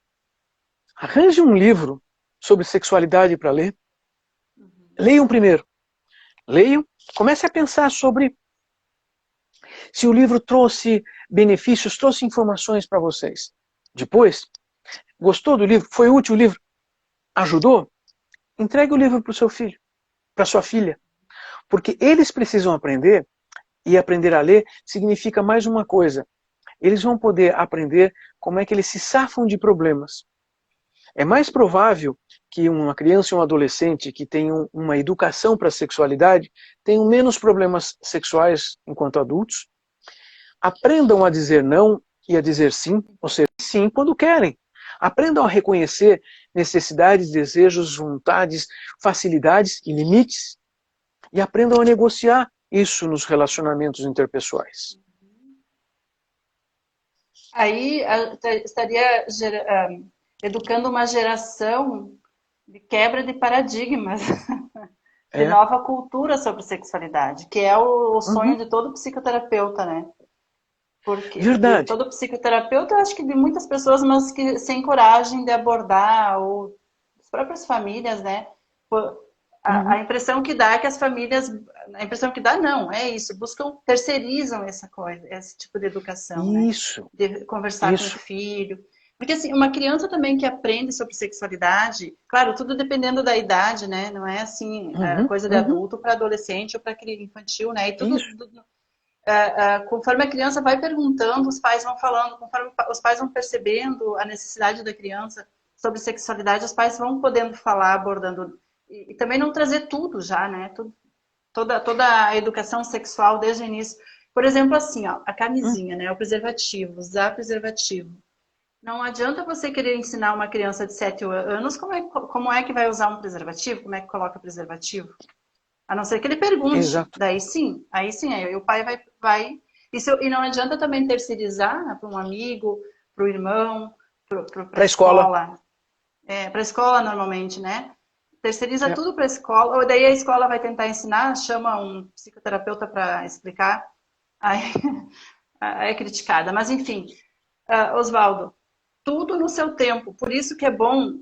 Speaker 2: Arranje um livro sobre sexualidade para ler. Leiam primeiro. Leiam, comece a pensar sobre se o livro trouxe benefícios, trouxe informações para vocês. Depois, gostou do livro? Foi útil o livro? Ajudou? Entregue o livro para o seu filho, para sua filha. Porque eles precisam aprender, e aprender a ler significa mais uma coisa. Eles vão poder aprender como é que eles se safam de problemas. É mais provável que uma criança e um adolescente que tenham uma educação para a sexualidade tenham menos problemas sexuais enquanto adultos, aprendam a dizer não e a dizer sim, ou seja, sim quando querem. Aprendam a reconhecer necessidades, desejos, vontades, facilidades e limites. E aprendam a negociar isso nos relacionamentos interpessoais.
Speaker 1: Aí estaria educando uma geração de quebra de paradigmas, de nova cultura sobre sexualidade, que é o sonho de todo psicoterapeuta, né? Porque
Speaker 2: Verdade.
Speaker 1: todo psicoterapeuta, acho que de muitas pessoas, mas que sem coragem de abordar, ou as próprias famílias, né? A impressão que dá é que as famílias, a impressão que dá não, é isso, terceirizam essa coisa, esse tipo de educação,
Speaker 2: isso,
Speaker 1: né? De conversar com o filho. Porque assim, uma criança também que aprende sobre sexualidade, claro, tudo dependendo da idade, né? Não é assim, coisa de adulto para adolescente ou para criança infantil, né? E tudo, conforme a criança vai perguntando, os pais vão falando, conforme os pais vão percebendo a necessidade da criança sobre sexualidade, os pais vão podendo falar, abordando. E também não trazer tudo já, né? Toda a educação sexual desde o início. Por exemplo, assim, ó, a camisinha, né? O preservativo, usar preservativo. Não adianta você querer ensinar uma criança de 7 anos como é que vai usar um preservativo, como é que coloca preservativo. A não ser que ele pergunte.
Speaker 2: Exato.
Speaker 1: Aí sim, aí o pai vai... E não adianta também terceirizar para um amigo, para o irmão, para a escola. Para a escola normalmente, né? Terceiriza tudo para a escola, ou daí a escola vai tentar ensinar, chama um psicoterapeuta para explicar, aí é criticada. Mas enfim, Oswaldo, tudo no seu tempo. Por isso que é bom,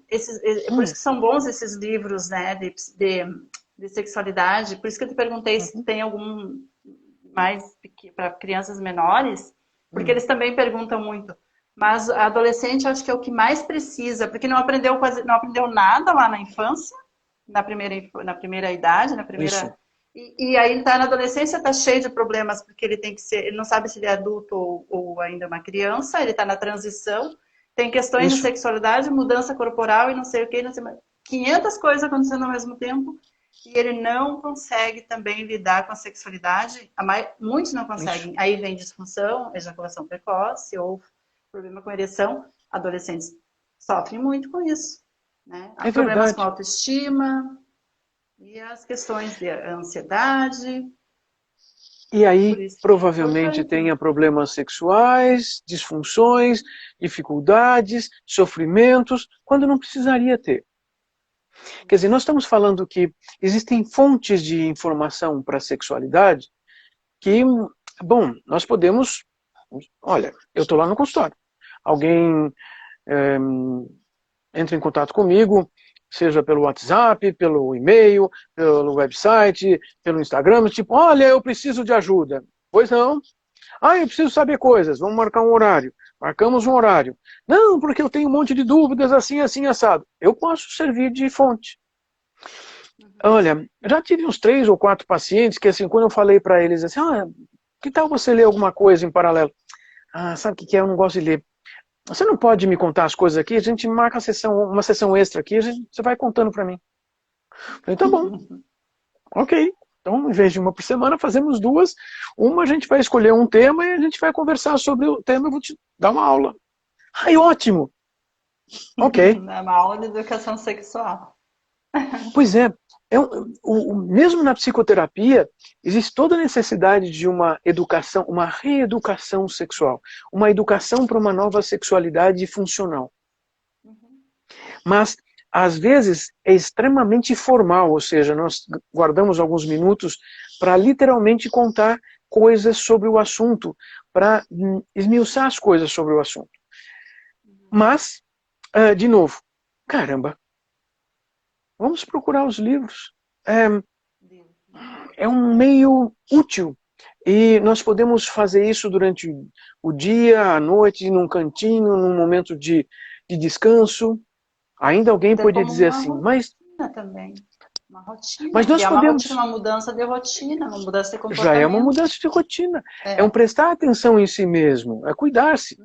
Speaker 1: por isso que são bons esses livros, né, de sexualidade. Por isso que eu te perguntei se tem algum mais para crianças menores, porque eles também perguntam muito. Mas adolescente, acho que é o que mais precisa, porque não aprendeu nada lá na infância, na primeira idade, na primeira... E aí ele está na adolescência, está cheio de problemas, porque ele não sabe se ele é adulto ou ainda uma criança, ele está na transição, tem questões de sexualidade, mudança corporal e não sei o que, 500 coisas acontecendo ao mesmo tempo, e ele não consegue também lidar com a sexualidade, muitos não conseguem, aí vem disfunção, ejaculação precoce, ou problema com ereção, adolescentes sofrem muito com isso. Né? Há problemas com autoestima e as questões de ansiedade.
Speaker 2: E aí, provavelmente, tenha problemas sexuais, disfunções, dificuldades, sofrimentos, quando não precisaria ter. Quer dizer, nós estamos falando que existem fontes de informação para a sexualidade que, bom, nós podemos... Olha, eu estou lá no consultório. Alguém entra em contato comigo, seja pelo WhatsApp, pelo e-mail, pelo website, pelo Instagram, tipo, olha, eu preciso de ajuda. Pois não. Eu preciso saber coisas, vamos marcar um horário. Marcamos um horário. Não, porque eu tenho um monte de dúvidas, assim, assim, assado. Eu posso servir de fonte. Olha, já tive uns 3 ou 4 pacientes que, assim, quando eu falei para eles assim, que tal você ler alguma coisa em paralelo? Sabe o que é? Eu não gosto de ler. Você não pode me contar as coisas aqui? A gente marca uma sessão extra aqui, você vai contando para mim. Eu falei, tá bom. Ok. Então, em vez de uma por semana, fazemos 2. Uma a gente vai escolher um tema e a gente vai conversar sobre o tema, eu vou te dar uma aula. Ótimo! Ok.
Speaker 1: É uma aula de educação sexual.
Speaker 2: Pois é. Mesmo na psicoterapia, existe toda a necessidade de uma educação, uma reeducação sexual. Uma educação para uma nova sexualidade funcional. Mas, às vezes, é extremamente formal, ou seja, nós guardamos alguns minutos para literalmente contar coisas sobre o assunto, para esmiuçar as coisas sobre o assunto. Mas, de novo, caramba, Vamos procurar os livros. É um meio útil. E nós podemos fazer isso durante o dia, à noite, num cantinho, num momento de descanso. Ainda alguém
Speaker 1: Ter
Speaker 2: poderia
Speaker 1: como
Speaker 2: dizer
Speaker 1: uma
Speaker 2: assim,
Speaker 1: rotina também. Uma rotina,
Speaker 2: mas nós
Speaker 1: criar uma rotina,
Speaker 2: podemos.
Speaker 1: uma mudança de rotina, uma mudança de
Speaker 2: Já é uma
Speaker 1: comportamento.
Speaker 2: mudança de rotina. É um
Speaker 1: É.
Speaker 2: prestar atenção em si mesmo, é cuidar-se.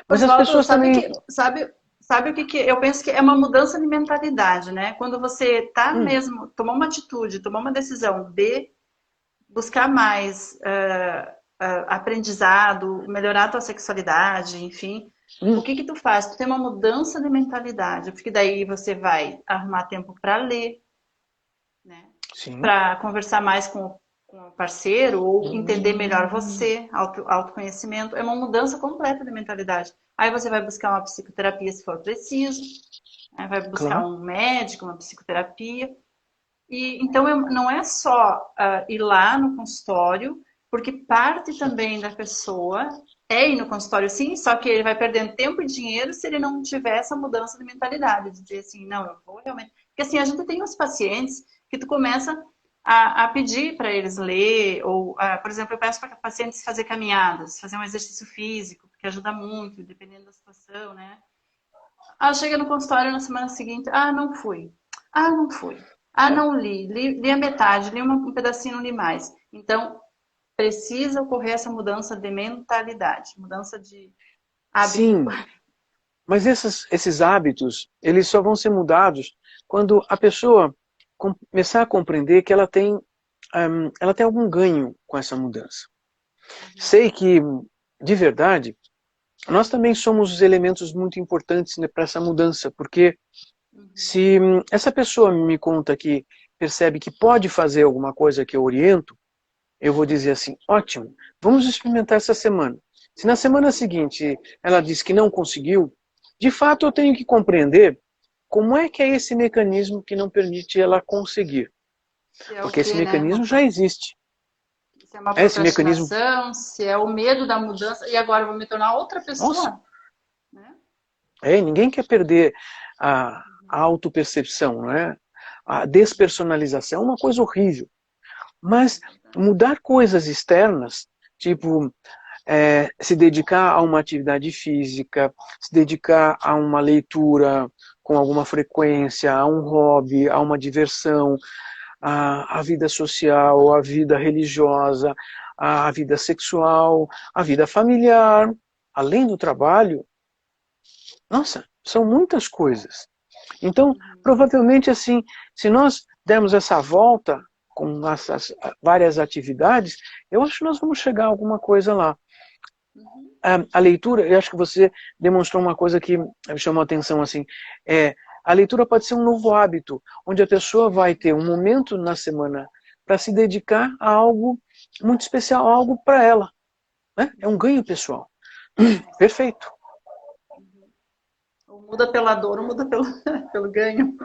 Speaker 2: Mas as
Speaker 1: Oswaldo,
Speaker 2: pessoas também.
Speaker 1: sabe o que, que eu penso que é uma mudança de mentalidade, né? Quando você tá
Speaker 2: Hum,
Speaker 1: mesmo, tomou uma atitude, tomou uma decisão de buscar mais aprendizado, melhorar a tua sexualidade, enfim, o
Speaker 2: hum,
Speaker 1: que que tu faz? Tu tem uma mudança de mentalidade, porque daí você vai arrumar tempo para ler, né?
Speaker 2: sim.
Speaker 1: Para conversar mais com o parceiro ou entender melhor
Speaker 2: Hum,
Speaker 1: você, autoconhecimento. É uma mudança completa de mentalidade. Aí você vai buscar uma psicoterapia se for preciso, né? Vai buscar
Speaker 2: claro.
Speaker 1: um médico, uma psicoterapia. E então não é só ir lá no consultório, porque parte também da pessoa é ir no consultório sim, só que ele vai perdendo tempo e dinheiro se ele não tiver essa mudança de mentalidade, de dizer assim, não, eu vou realmente. Porque assim, a gente tem uns pacientes que tu começa a pedir para eles ler, ou, por exemplo, eu peço para pacientes fazer caminhadas, fazer um exercício físico, porque ajuda muito, dependendo da situação, né? Ah, chega no consultório na semana seguinte. Ah, não fui. Ah, não fui. Ah,
Speaker 2: É.
Speaker 1: não li. Li a metade, li um pedacinho, não li mais. Então, precisa ocorrer essa mudança de mentalidade, mudança de hábito.
Speaker 2: Sim, mas esses hábitos, eles só vão ser mudados quando a pessoa começar a compreender que ela tem algum ganho com essa mudança. Sei que, de verdade, nós também somos elementos muito importantes, né, para essa mudança, porque
Speaker 1: Uhum.
Speaker 2: se essa pessoa me conta que percebe que pode fazer alguma coisa que eu oriento, eu vou dizer assim, ótimo, vamos experimentar essa semana. Se na semana seguinte ela diz que não conseguiu, de fato eu tenho que compreender como é que é esse mecanismo que não permite ela conseguir.
Speaker 1: Se é o
Speaker 2: Porque esse
Speaker 1: quê, né?
Speaker 2: mecanismo já existe.
Speaker 1: Se é uma
Speaker 2: Esse mecanismo,
Speaker 1: procrastinação, se é o medo da mudança, e agora eu vou me tornar outra
Speaker 2: nossa,
Speaker 1: pessoa, né?
Speaker 2: ninguém quer perder a autopercepção, né? A despersonalização é uma coisa horrível. Mas mudar coisas externas, tipo se dedicar a uma atividade física, se dedicar a uma leitura com alguma frequência, a um hobby, a uma diversão, a vida social, a vida religiosa, a vida sexual, a vida familiar, além do trabalho. Nossa, são muitas coisas. Então, provavelmente assim, se nós dermos essa volta com essas várias atividades, eu acho que nós vamos chegar a alguma coisa lá.
Speaker 1: Uhum.
Speaker 2: A leitura, eu acho que você demonstrou uma coisa que me chamou a atenção, assim, a leitura pode ser um novo hábito, onde a pessoa vai ter um momento na semana para se dedicar a algo muito especial, algo para ela, né? É um ganho pessoal. Perfeito.
Speaker 1: Ou muda pela dor, ou muda pelo, pelo ganho,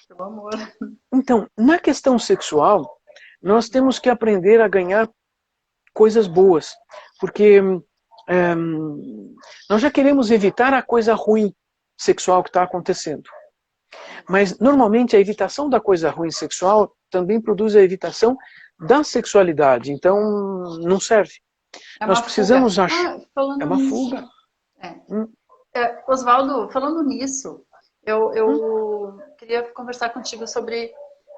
Speaker 1: pelo amor.
Speaker 2: Então, na questão sexual, nós temos que aprender a ganhar coisas boas, porque nós já queremos evitar a coisa ruim sexual que está acontecendo. Mas, normalmente, a evitação da coisa ruim sexual também produz a evitação da sexualidade. Então, não serve.
Speaker 1: É
Speaker 2: Nós
Speaker 1: uma fuga.
Speaker 2: precisamos achar.
Speaker 1: Ah,
Speaker 2: É
Speaker 1: falando
Speaker 2: uma
Speaker 1: nisso.
Speaker 2: fuga.
Speaker 1: É.
Speaker 2: Hum,
Speaker 1: Oswaldo, falando nisso, eu,
Speaker 2: hum,
Speaker 1: eu queria conversar contigo sobre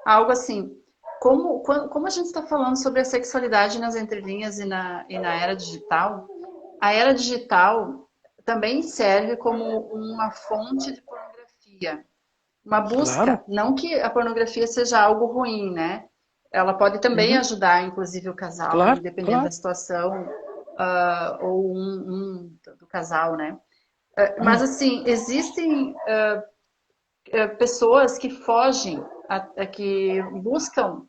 Speaker 1: algo assim. Como a gente está falando sobre a sexualidade nas entrelinhas e na era digital, a era digital também serve como uma fonte de pornografia, uma busca.
Speaker 2: claro.
Speaker 1: Não que a pornografia seja algo ruim, né? Ela pode também
Speaker 2: Uhum,
Speaker 1: ajudar, inclusive, o casal,
Speaker 2: claro,
Speaker 1: dependendo da
Speaker 2: claro.
Speaker 1: situação, ou do casal, né? Mas
Speaker 2: Hum,
Speaker 1: assim, existem pessoas que fogem, que buscam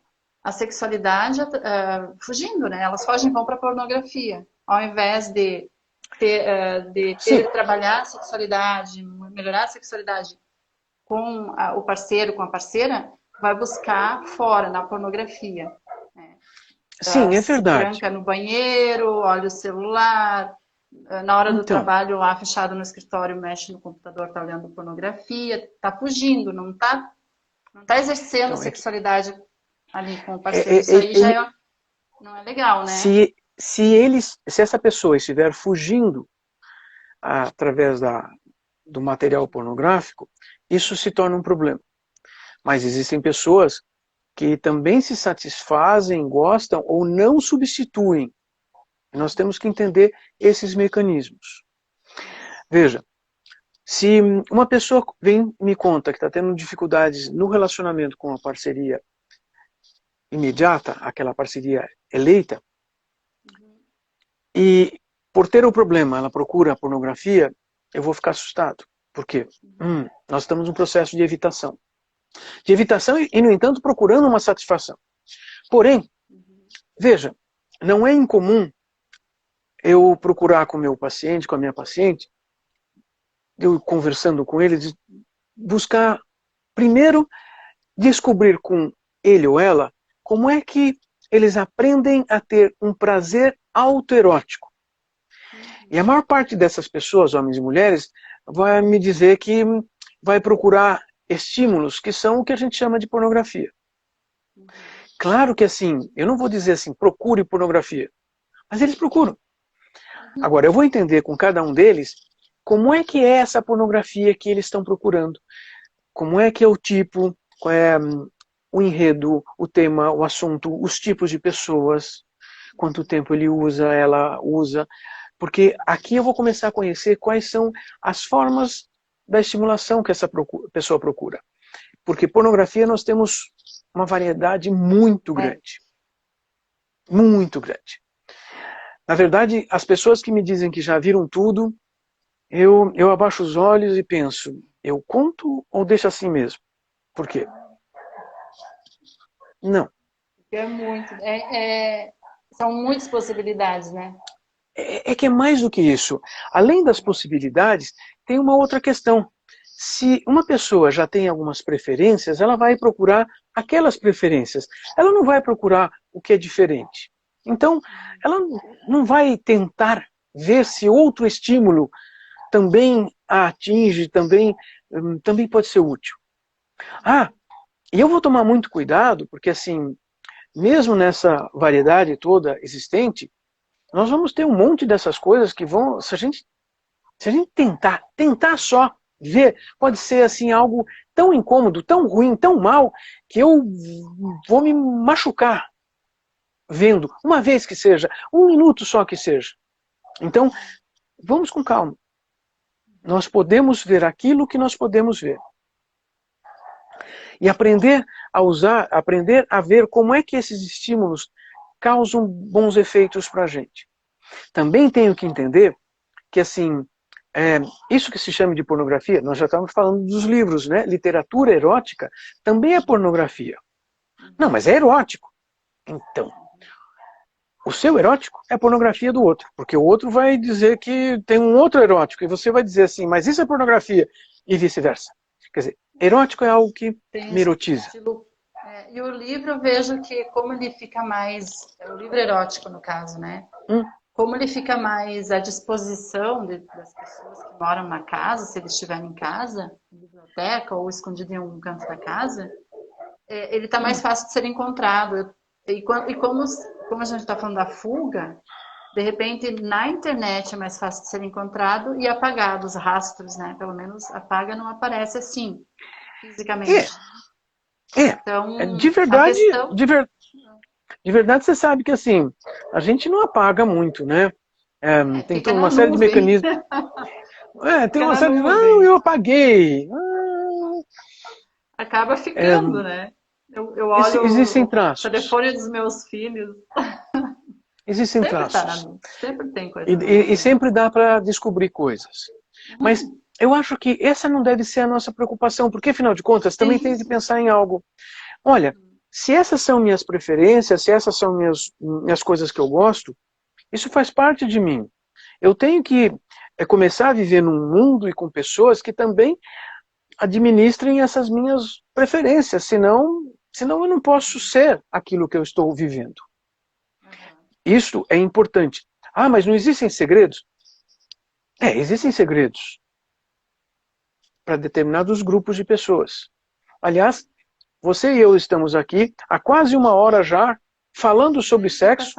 Speaker 1: a sexualidade fugindo, né? Elas fogem e vão para a pornografia, ao invés de
Speaker 2: sim,
Speaker 1: trabalhar a sexualidade, melhorar a sexualidade com o parceiro, com a parceira, vai buscar fora, na pornografia. Né?
Speaker 2: sim, é
Speaker 1: Se
Speaker 2: verdade.
Speaker 1: tranca no banheiro, olha o celular, na hora do
Speaker 2: Então,
Speaker 1: trabalho lá fechado no escritório, mexe no computador, tá olhando pornografia, tá fugindo, não tá Não está exercendo
Speaker 2: Então,
Speaker 1: sexualidade ali com o parceiro. Isso aí já não é legal, né?
Speaker 2: Se essa pessoa estiver fugindo através do material pornográfico, isso se torna um problema. Mas existem pessoas que também se satisfazem, gostam ou não substituem. Nós temos que entender esses mecanismos. Veja, se uma pessoa vem e me conta que está tendo dificuldades no relacionamento com a parceria imediata, aquela parceria eleita, e por ter o problema ela procura a pornografia, eu vou ficar assustado. Por quê? Nós estamos num processo de evitação. De evitação e, no entanto, procurando uma satisfação. Porém, veja, não é incomum eu procurar com o meu paciente, com a minha paciente, eu conversando com eles, buscar, primeiro, descobrir com ele ou ela como é que eles aprendem a ter um prazer autoerótico. E a maior parte dessas pessoas, homens e mulheres, vai me dizer que vai procurar estímulos que são o que a gente chama de pornografia. Claro que assim, eu não vou dizer assim, procure pornografia, mas eles procuram. Agora, eu vou entender com cada um deles como é que é essa pornografia que eles estão procurando. Como é que é o tipo, qual é o enredo, o tema, o assunto, os tipos de pessoas, quanto tempo ele usa, ela usa. Porque aqui eu vou começar a conhecer quais são as formas da estimulação que essa pessoa procura. Porque pornografia nós temos uma variedade muito grande. Muito grande. Na verdade, as pessoas que me dizem que já viram tudo, eu abaixo os olhos e penso, eu conto ou deixo assim mesmo? Por quê? Não.
Speaker 1: É muito. São muitas possibilidades, né?
Speaker 2: É que é mais do que isso. Além das possibilidades, tem uma outra questão. Se uma pessoa já tem algumas preferências, ela vai procurar aquelas preferências. Ela não vai procurar o que é diferente. Então, ela não vai tentar ver se outro estímulo também a atinge, também pode ser útil. E eu vou tomar muito cuidado, porque assim, mesmo nessa variedade toda existente, nós vamos ter um monte dessas coisas que vão, se a gente tentar só ver, pode ser assim algo tão incômodo, tão ruim, tão mal, que eu vou me machucar vendo, uma vez que seja, um minuto só que seja. Então, vamos com calma. Nós podemos ver aquilo que nós podemos ver. E aprender a usar, aprender a ver como é que esses estímulos causam bons efeitos para a gente. Também tenho que entender que, assim, isso que se chama de pornografia, nós já estávamos falando dos livros, né? Literatura erótica também é pornografia. Não, mas é erótico. Então, o seu erótico é a pornografia do outro, porque o outro vai dizer que tem um outro erótico, e você vai dizer assim, mas isso é pornografia, e vice-versa. Quer dizer, erótico é algo que me erotiza.
Speaker 1: E o livro, eu vejo que como ele fica mais... o livro erótico, no caso, né? Como ele fica mais à disposição das pessoas que moram na casa, se eles estiverem em casa, na biblioteca ou escondido em algum canto da casa, ele está mais fácil de ser encontrado. E como a gente está falando da fuga, de repente na internet é mais fácil de ser encontrado e apagado os rastros, né? Pelo menos apaga, não aparece assim, fisicamente.
Speaker 2: Então, de verdade, de verdade você sabe que assim, a gente não apaga muito, né? Tem toda uma série de mecanismos. Tem uma série de... Não, eu apaguei.
Speaker 1: Acaba ficando, né? Eu olho
Speaker 2: existem
Speaker 1: o
Speaker 2: traços.
Speaker 1: telefone dos meus filhos.
Speaker 2: Existem
Speaker 1: sempre
Speaker 2: traços.
Speaker 1: Sempre tem coisa.
Speaker 2: E sempre dá para descobrir coisas. Mas eu acho que essa não deve ser a nossa preocupação, porque afinal de contas também tem que pensar em algo. Olha, se essas são minhas preferências, se essas são minhas coisas que eu gosto, isso faz parte de mim. Eu tenho que começar a viver num mundo e com pessoas que também administrem essas minhas preferências, senão eu não posso ser aquilo que eu estou vivendo. Isso é importante. Mas não existem segredos? Existem segredos para determinados grupos de pessoas. Aliás, você e eu estamos aqui há quase 1 hora já falando sobre sexo,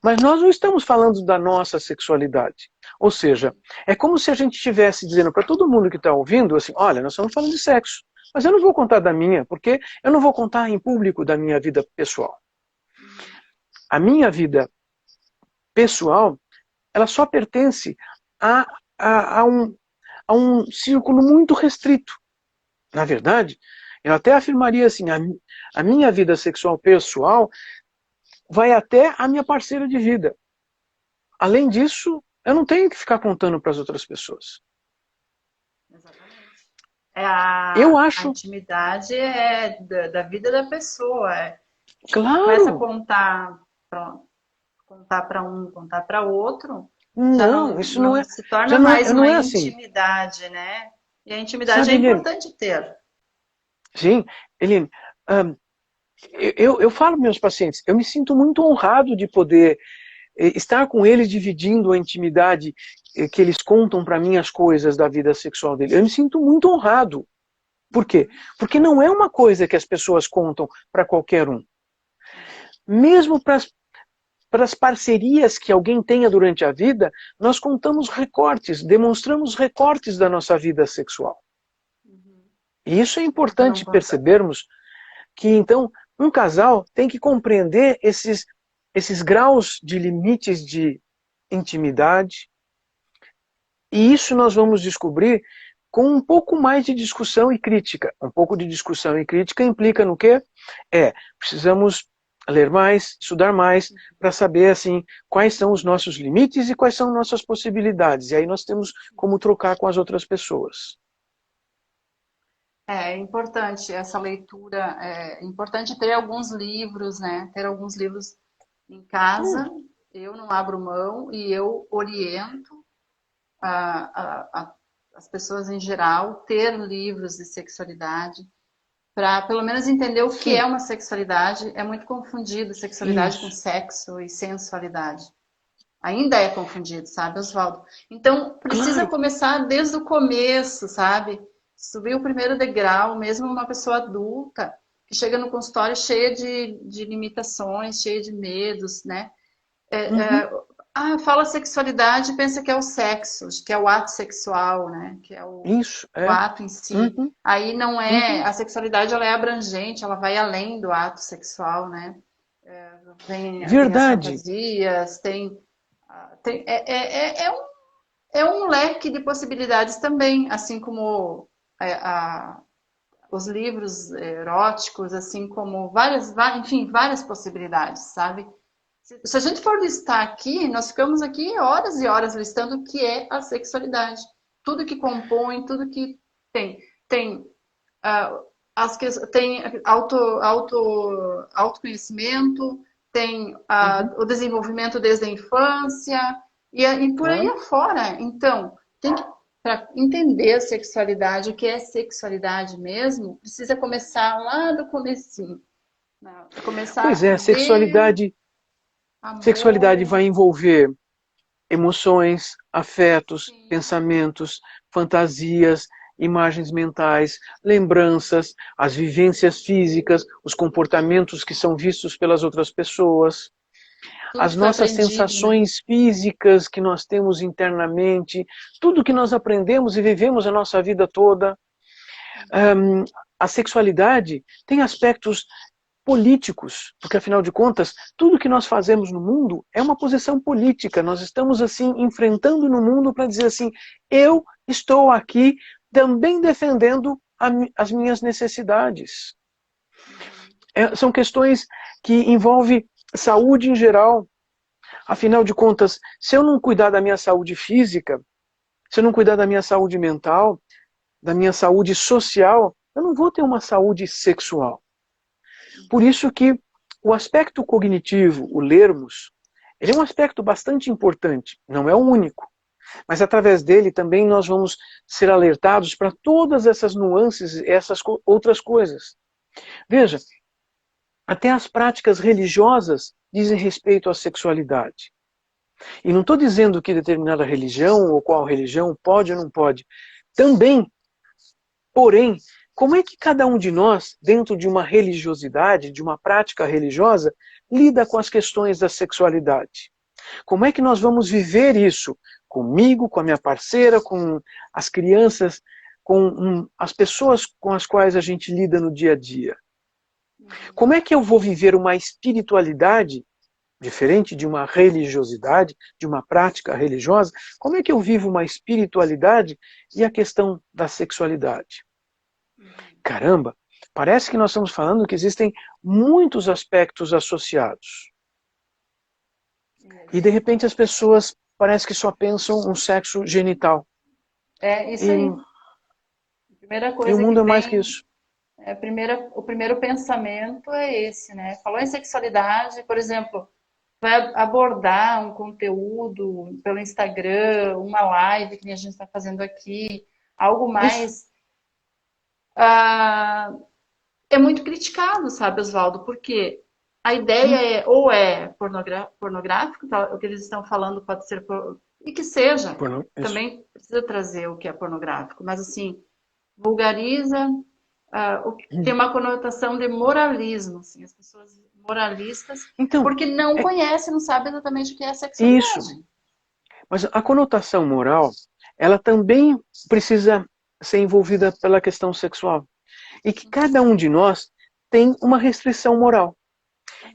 Speaker 2: mas nós não estamos falando da nossa sexualidade. Ou seja, é como se a gente estivesse dizendo para todo mundo que está ouvindo, assim, olha, nós estamos falando de sexo, mas eu não vou contar da minha, porque eu não vou contar em público da minha vida pessoal. A minha vida pessoal, ela só pertence a um círculo muito restrito. Na verdade, eu até afirmaria assim, a minha vida sexual pessoal vai até a minha parceira de vida. Além disso, eu não tenho que ficar contando para as outras pessoas.
Speaker 1: Exatamente.
Speaker 2: Eu
Speaker 1: A
Speaker 2: acho...
Speaker 1: intimidade é da vida da pessoa. Começa a
Speaker 2: Claro!
Speaker 1: contar para um, contar para outro, já
Speaker 2: Não, isso não é...
Speaker 1: se torna
Speaker 2: Já não é,
Speaker 1: mais
Speaker 2: não
Speaker 1: uma
Speaker 2: é assim.
Speaker 1: intimidade, né? E a intimidade
Speaker 2: Sabe,
Speaker 1: é
Speaker 2: Eline?
Speaker 1: importante ter.
Speaker 2: Sim, Eline, eu falo para meus pacientes, eu me sinto muito honrado de poder estar com eles dividindo a intimidade que eles contam para mim as coisas da vida sexual dele. Eu me sinto muito honrado. Por quê? Porque não é uma coisa que as pessoas contam para qualquer um. Mesmo para as parcerias que alguém tenha durante a vida, nós contamos recortes, demonstramos recortes da nossa vida sexual. E isso é importante percebermos que, então, um casal tem que compreender esses graus de limites de intimidade. E isso nós vamos descobrir com um pouco mais de discussão e crítica. Um pouco de discussão e crítica implica no quê? Precisamos ler mais, estudar mais, para saber assim, quais são os nossos limites e quais são nossas possibilidades. E aí nós temos como trocar com as outras pessoas.
Speaker 1: É importante essa leitura, é importante ter alguns livros, né? Ter alguns livros em casa, eu não abro mão e eu oriento as pessoas em geral ter livros de sexualidade para pelo menos entender o que é uma sexualidade. É muito confundido sexualidade com sexo e sensualidade. Ainda é confundido, sabe, Oswaldo? Então, precisa começar desde o começo, sabe? Subir o primeiro degrau, mesmo uma pessoa adulta, que chega no consultório cheia de limitações, cheia de medos, né? Fala sexualidade, pensa que é o sexo, que é o ato sexual, né? Que é o ato em si. Aí não é... A sexualidade, ela é abrangente, ela vai além do ato sexual, né? Tem as fantasias, é um leque de possibilidades também, assim como os livros eróticos, assim como várias possibilidades, sabe? Se a gente for listar aqui, nós ficamos aqui horas e horas listando o que é a sexualidade. Tudo que compõe, tudo que tem. Tem autoconhecimento, tem o desenvolvimento desde a infância e por aí afora. Então, para entender a sexualidade, o que é sexualidade mesmo, precisa começar lá do comecinho.
Speaker 2: Pois é, sexualidade vai envolver emoções, afetos, pensamentos, fantasias, imagens mentais, lembranças, as vivências físicas, os comportamentos que são vistos pelas outras pessoas, as nossas sensações físicas que nós temos internamente, tudo que nós aprendemos e vivemos a nossa vida toda. A sexualidade tem aspectos políticos, porque afinal de contas, tudo que nós fazemos no mundo é uma posição política. Nós estamos assim enfrentando no mundo para dizer assim, eu estou aqui também defendendo as minhas necessidades. São questões que envolvem saúde em geral. Afinal de contas, se eu não cuidar da minha saúde física, se eu não cuidar da minha saúde mental, da minha saúde social, eu não vou ter uma saúde sexual. Por isso que o aspecto cognitivo, o lermos, ele é um aspecto bastante importante, não é o único. Mas através dele também nós vamos ser alertados para todas essas nuances, essas outras coisas. Veja, até as práticas religiosas dizem respeito à sexualidade. E não estou dizendo que determinada religião ou qual religião pode ou não pode. Também, porém, como é que cada um de nós, dentro de uma religiosidade, de uma prática religiosa, lida com as questões da sexualidade? Como é que nós vamos viver isso comigo, com a minha parceira, com as crianças, com as pessoas com as quais a gente lida no dia a dia? Como é que eu vou viver uma espiritualidade diferente de uma religiosidade, de uma prática religiosa? Como é que eu vivo uma espiritualidade e a questão da sexualidade? Caramba, parece que nós estamos falando que existem muitos aspectos associados. E de repente as pessoas parece que só pensam no sexo genital.
Speaker 1: É isso aí. A primeira coisa
Speaker 2: e o mundo
Speaker 1: que
Speaker 2: é mais
Speaker 1: vem,
Speaker 2: que isso.
Speaker 1: o primeiro pensamento é esse, né? Falou em sexualidade, por exemplo, vai abordar um conteúdo pelo Instagram, uma live que a gente está fazendo aqui, algo
Speaker 2: Isso.
Speaker 1: mais. É muito criticado, sabe, Oswaldo? Porque a ideia é ou é pornográfico, tá? O que eles estão falando pode ser e que seja.
Speaker 2: Isso.
Speaker 1: Também precisa trazer o que é pornográfico, mas assim vulgariza, tem uma conotação de moralismo, assim, as pessoas moralistas,
Speaker 2: Então,
Speaker 1: porque não conhecem, não sabem exatamente o que é
Speaker 2: isso.
Speaker 1: sexualidade.
Speaker 2: Mas a conotação moral, ela também precisa ser envolvida pela questão sexual. E que cada um de nós tem uma restrição moral.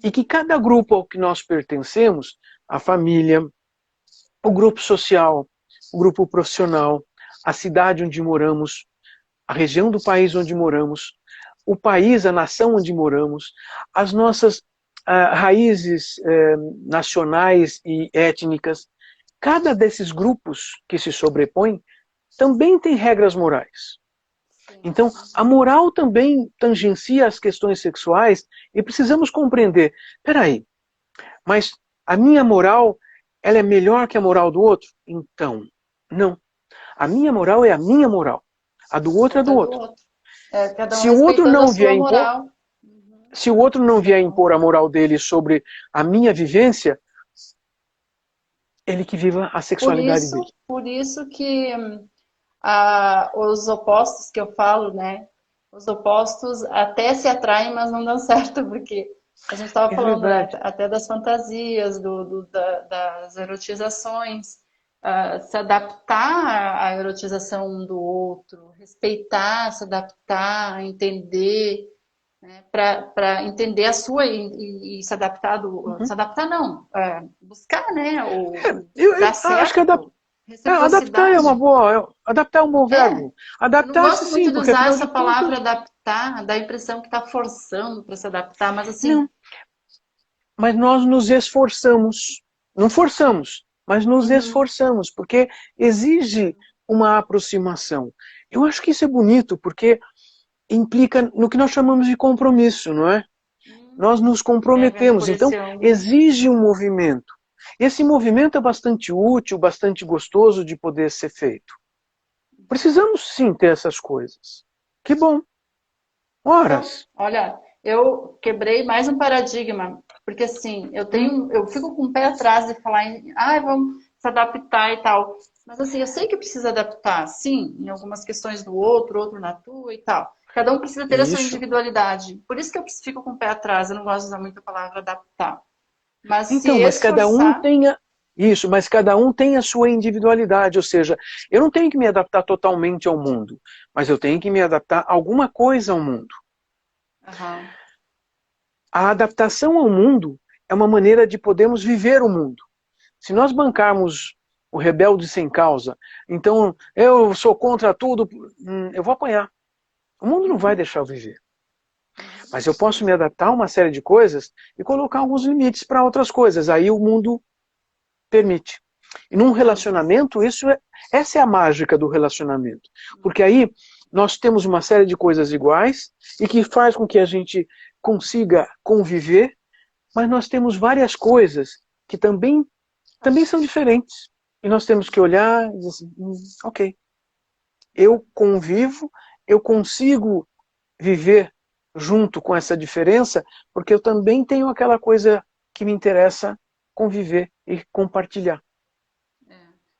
Speaker 2: E que cada grupo ao que nós pertencemos, a família, o grupo social, o grupo profissional, a cidade onde moramos, a região do país onde moramos, o país, a nação onde moramos, as nossas raízes nacionais e étnicas, cada desses grupos que se sobrepõem também tem regras morais. Então, a moral também tangencia as questões sexuais e precisamos compreender, peraí, mas a minha moral, ela é melhor que a moral do outro? Então, não. A minha moral é a minha moral. A do outro é do outro.
Speaker 1: Cada um
Speaker 2: Se o outro
Speaker 1: respeitando a
Speaker 2: não
Speaker 1: sua
Speaker 2: vier impor,
Speaker 1: moral.
Speaker 2: se o outro não vier impor a moral dele sobre a minha vivência, ele que viva a sexualidade dele.
Speaker 1: Por isso que os opostos que eu falo, né? Os opostos até se atraem, mas não dão certo, porque a gente estava falando, né, até das fantasias, das erotizações, se adaptar à erotização um do outro, respeitar, se adaptar, entender, né, para entender a sua e se adaptar se adaptar não, buscar, né, dar
Speaker 2: Acho que
Speaker 1: certo.
Speaker 2: adaptar é uma boa. Adaptar é um bom verbo.
Speaker 1: Eu não
Speaker 2: Adaptar-se
Speaker 1: gosto muito
Speaker 2: sim,
Speaker 1: de
Speaker 2: porque
Speaker 1: usar
Speaker 2: afinal
Speaker 1: essa
Speaker 2: de
Speaker 1: palavra
Speaker 2: contas.
Speaker 1: adaptar, dá a impressão que está forçando para se adaptar, mas assim.
Speaker 2: Não, mas nós nos esforçamos. Não forçamos, mas nos esforçamos, porque exige uma aproximação. Eu acho que isso é bonito, porque implica no que nós chamamos de compromisso, não é? Nós nos
Speaker 1: Vendo
Speaker 2: comprometemos,
Speaker 1: por
Speaker 2: então
Speaker 1: esse ângulo.
Speaker 2: exige um movimento. Esse movimento é bastante útil, bastante gostoso de poder ser feito. Precisamos sim ter essas coisas. Que bom. Horas.
Speaker 1: Então, olha, eu quebrei mais um paradigma, porque assim, eu fico com o pé atrás de falar em, vamos se adaptar e tal. Mas assim, eu sei que precisa adaptar, sim, em algumas questões do outro na tua e tal. Cada um precisa ter a sua
Speaker 2: Isso.
Speaker 1: individualidade. Por isso que eu fico com o pé atrás, eu não gosto de usar muito a palavra adaptar. Mas se
Speaker 2: Então, mas cada um
Speaker 1: esforçar.
Speaker 2: tenha isso, mas cada um tem a sua individualidade, ou seja, eu não tenho que me adaptar totalmente ao mundo, mas eu tenho que me adaptar a alguma coisa ao mundo.
Speaker 1: Uhum.
Speaker 2: A adaptação ao mundo é uma maneira de podermos viver o mundo. Se nós bancarmos o rebelde sem causa, então eu sou contra tudo, eu vou apanhar. O mundo não vai deixar eu viver. Mas eu posso me adaptar a uma série de coisas e colocar alguns limites para outras coisas. Aí o mundo permite. E num relacionamento, essa é a mágica do relacionamento. Porque aí nós temos uma série de coisas iguais e que faz com que a gente consiga conviver, mas nós temos várias coisas que também são diferentes. E nós temos que olhar e dizer assim, ok, eu convivo, eu consigo viver junto com essa diferença, porque eu também tenho aquela coisa que me interessa conviver e compartilhar.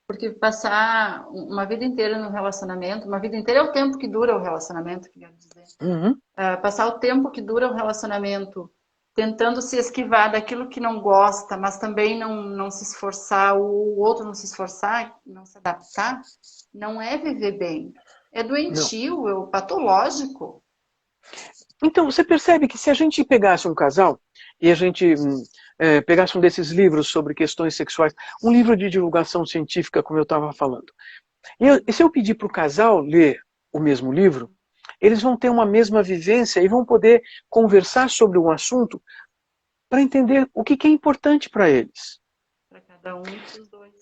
Speaker 1: Porque passar uma vida inteira no relacionamento, uma vida inteira é o tempo que dura o relacionamento, quero dizer.
Speaker 2: Uhum.
Speaker 1: Passar o tempo que dura o relacionamento tentando se esquivar daquilo que não gosta, mas também não se esforçar, o outro não se esforçar, não se adaptar, não é viver bem. É
Speaker 2: Não.
Speaker 1: doentio, é patológico.
Speaker 2: Então, você percebe que se a gente pegasse um casal e a gente pegasse um desses livros sobre questões sexuais, um livro de divulgação científica, como eu estava falando, e se eu pedir para o casal ler o mesmo livro, eles vão ter uma mesma vivência e vão poder conversar sobre um assunto para entender o que é importante para eles.
Speaker 1: Para cada um dos dois.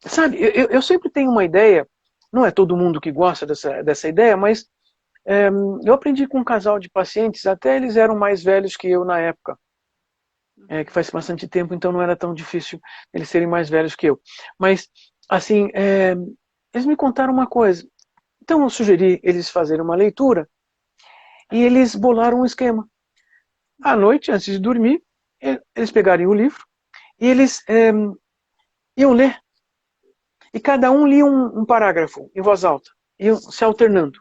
Speaker 2: Sabe, eu sempre tenho uma ideia, não é todo mundo que gosta dessa ideia, mas eu aprendi com um casal de pacientes, até eles eram mais velhos que eu na época, que faz bastante tempo, então não era tão difícil eles serem mais velhos que eu. Mas, assim, eles me contaram uma coisa. Então eu sugeri eles fazerem uma leitura e eles bolaram um esquema. À noite, antes de dormir, eles pegarem o livro e eles iam ler. E cada um lia um parágrafo em voz alta, iam se alternando.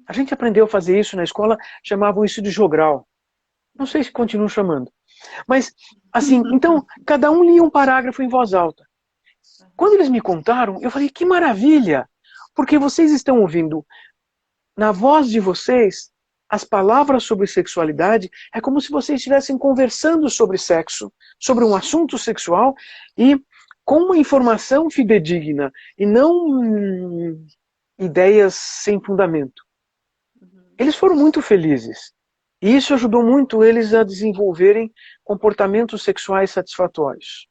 Speaker 2: A gente aprendeu a fazer isso na escola, chamavam isso de jogral. Não sei se continuam chamando. Mas, assim, então, cada um lia um parágrafo em voz alta. Quando eles me contaram, eu falei, que maravilha! Porque vocês estão ouvindo, na voz de vocês, as palavras sobre sexualidade, é como se vocês estivessem conversando sobre sexo, sobre um assunto sexual, e com uma informação fidedigna, e não ideias sem fundamento. Eles foram muito felizes. E isso ajudou muito eles a desenvolverem comportamentos sexuais satisfatórios.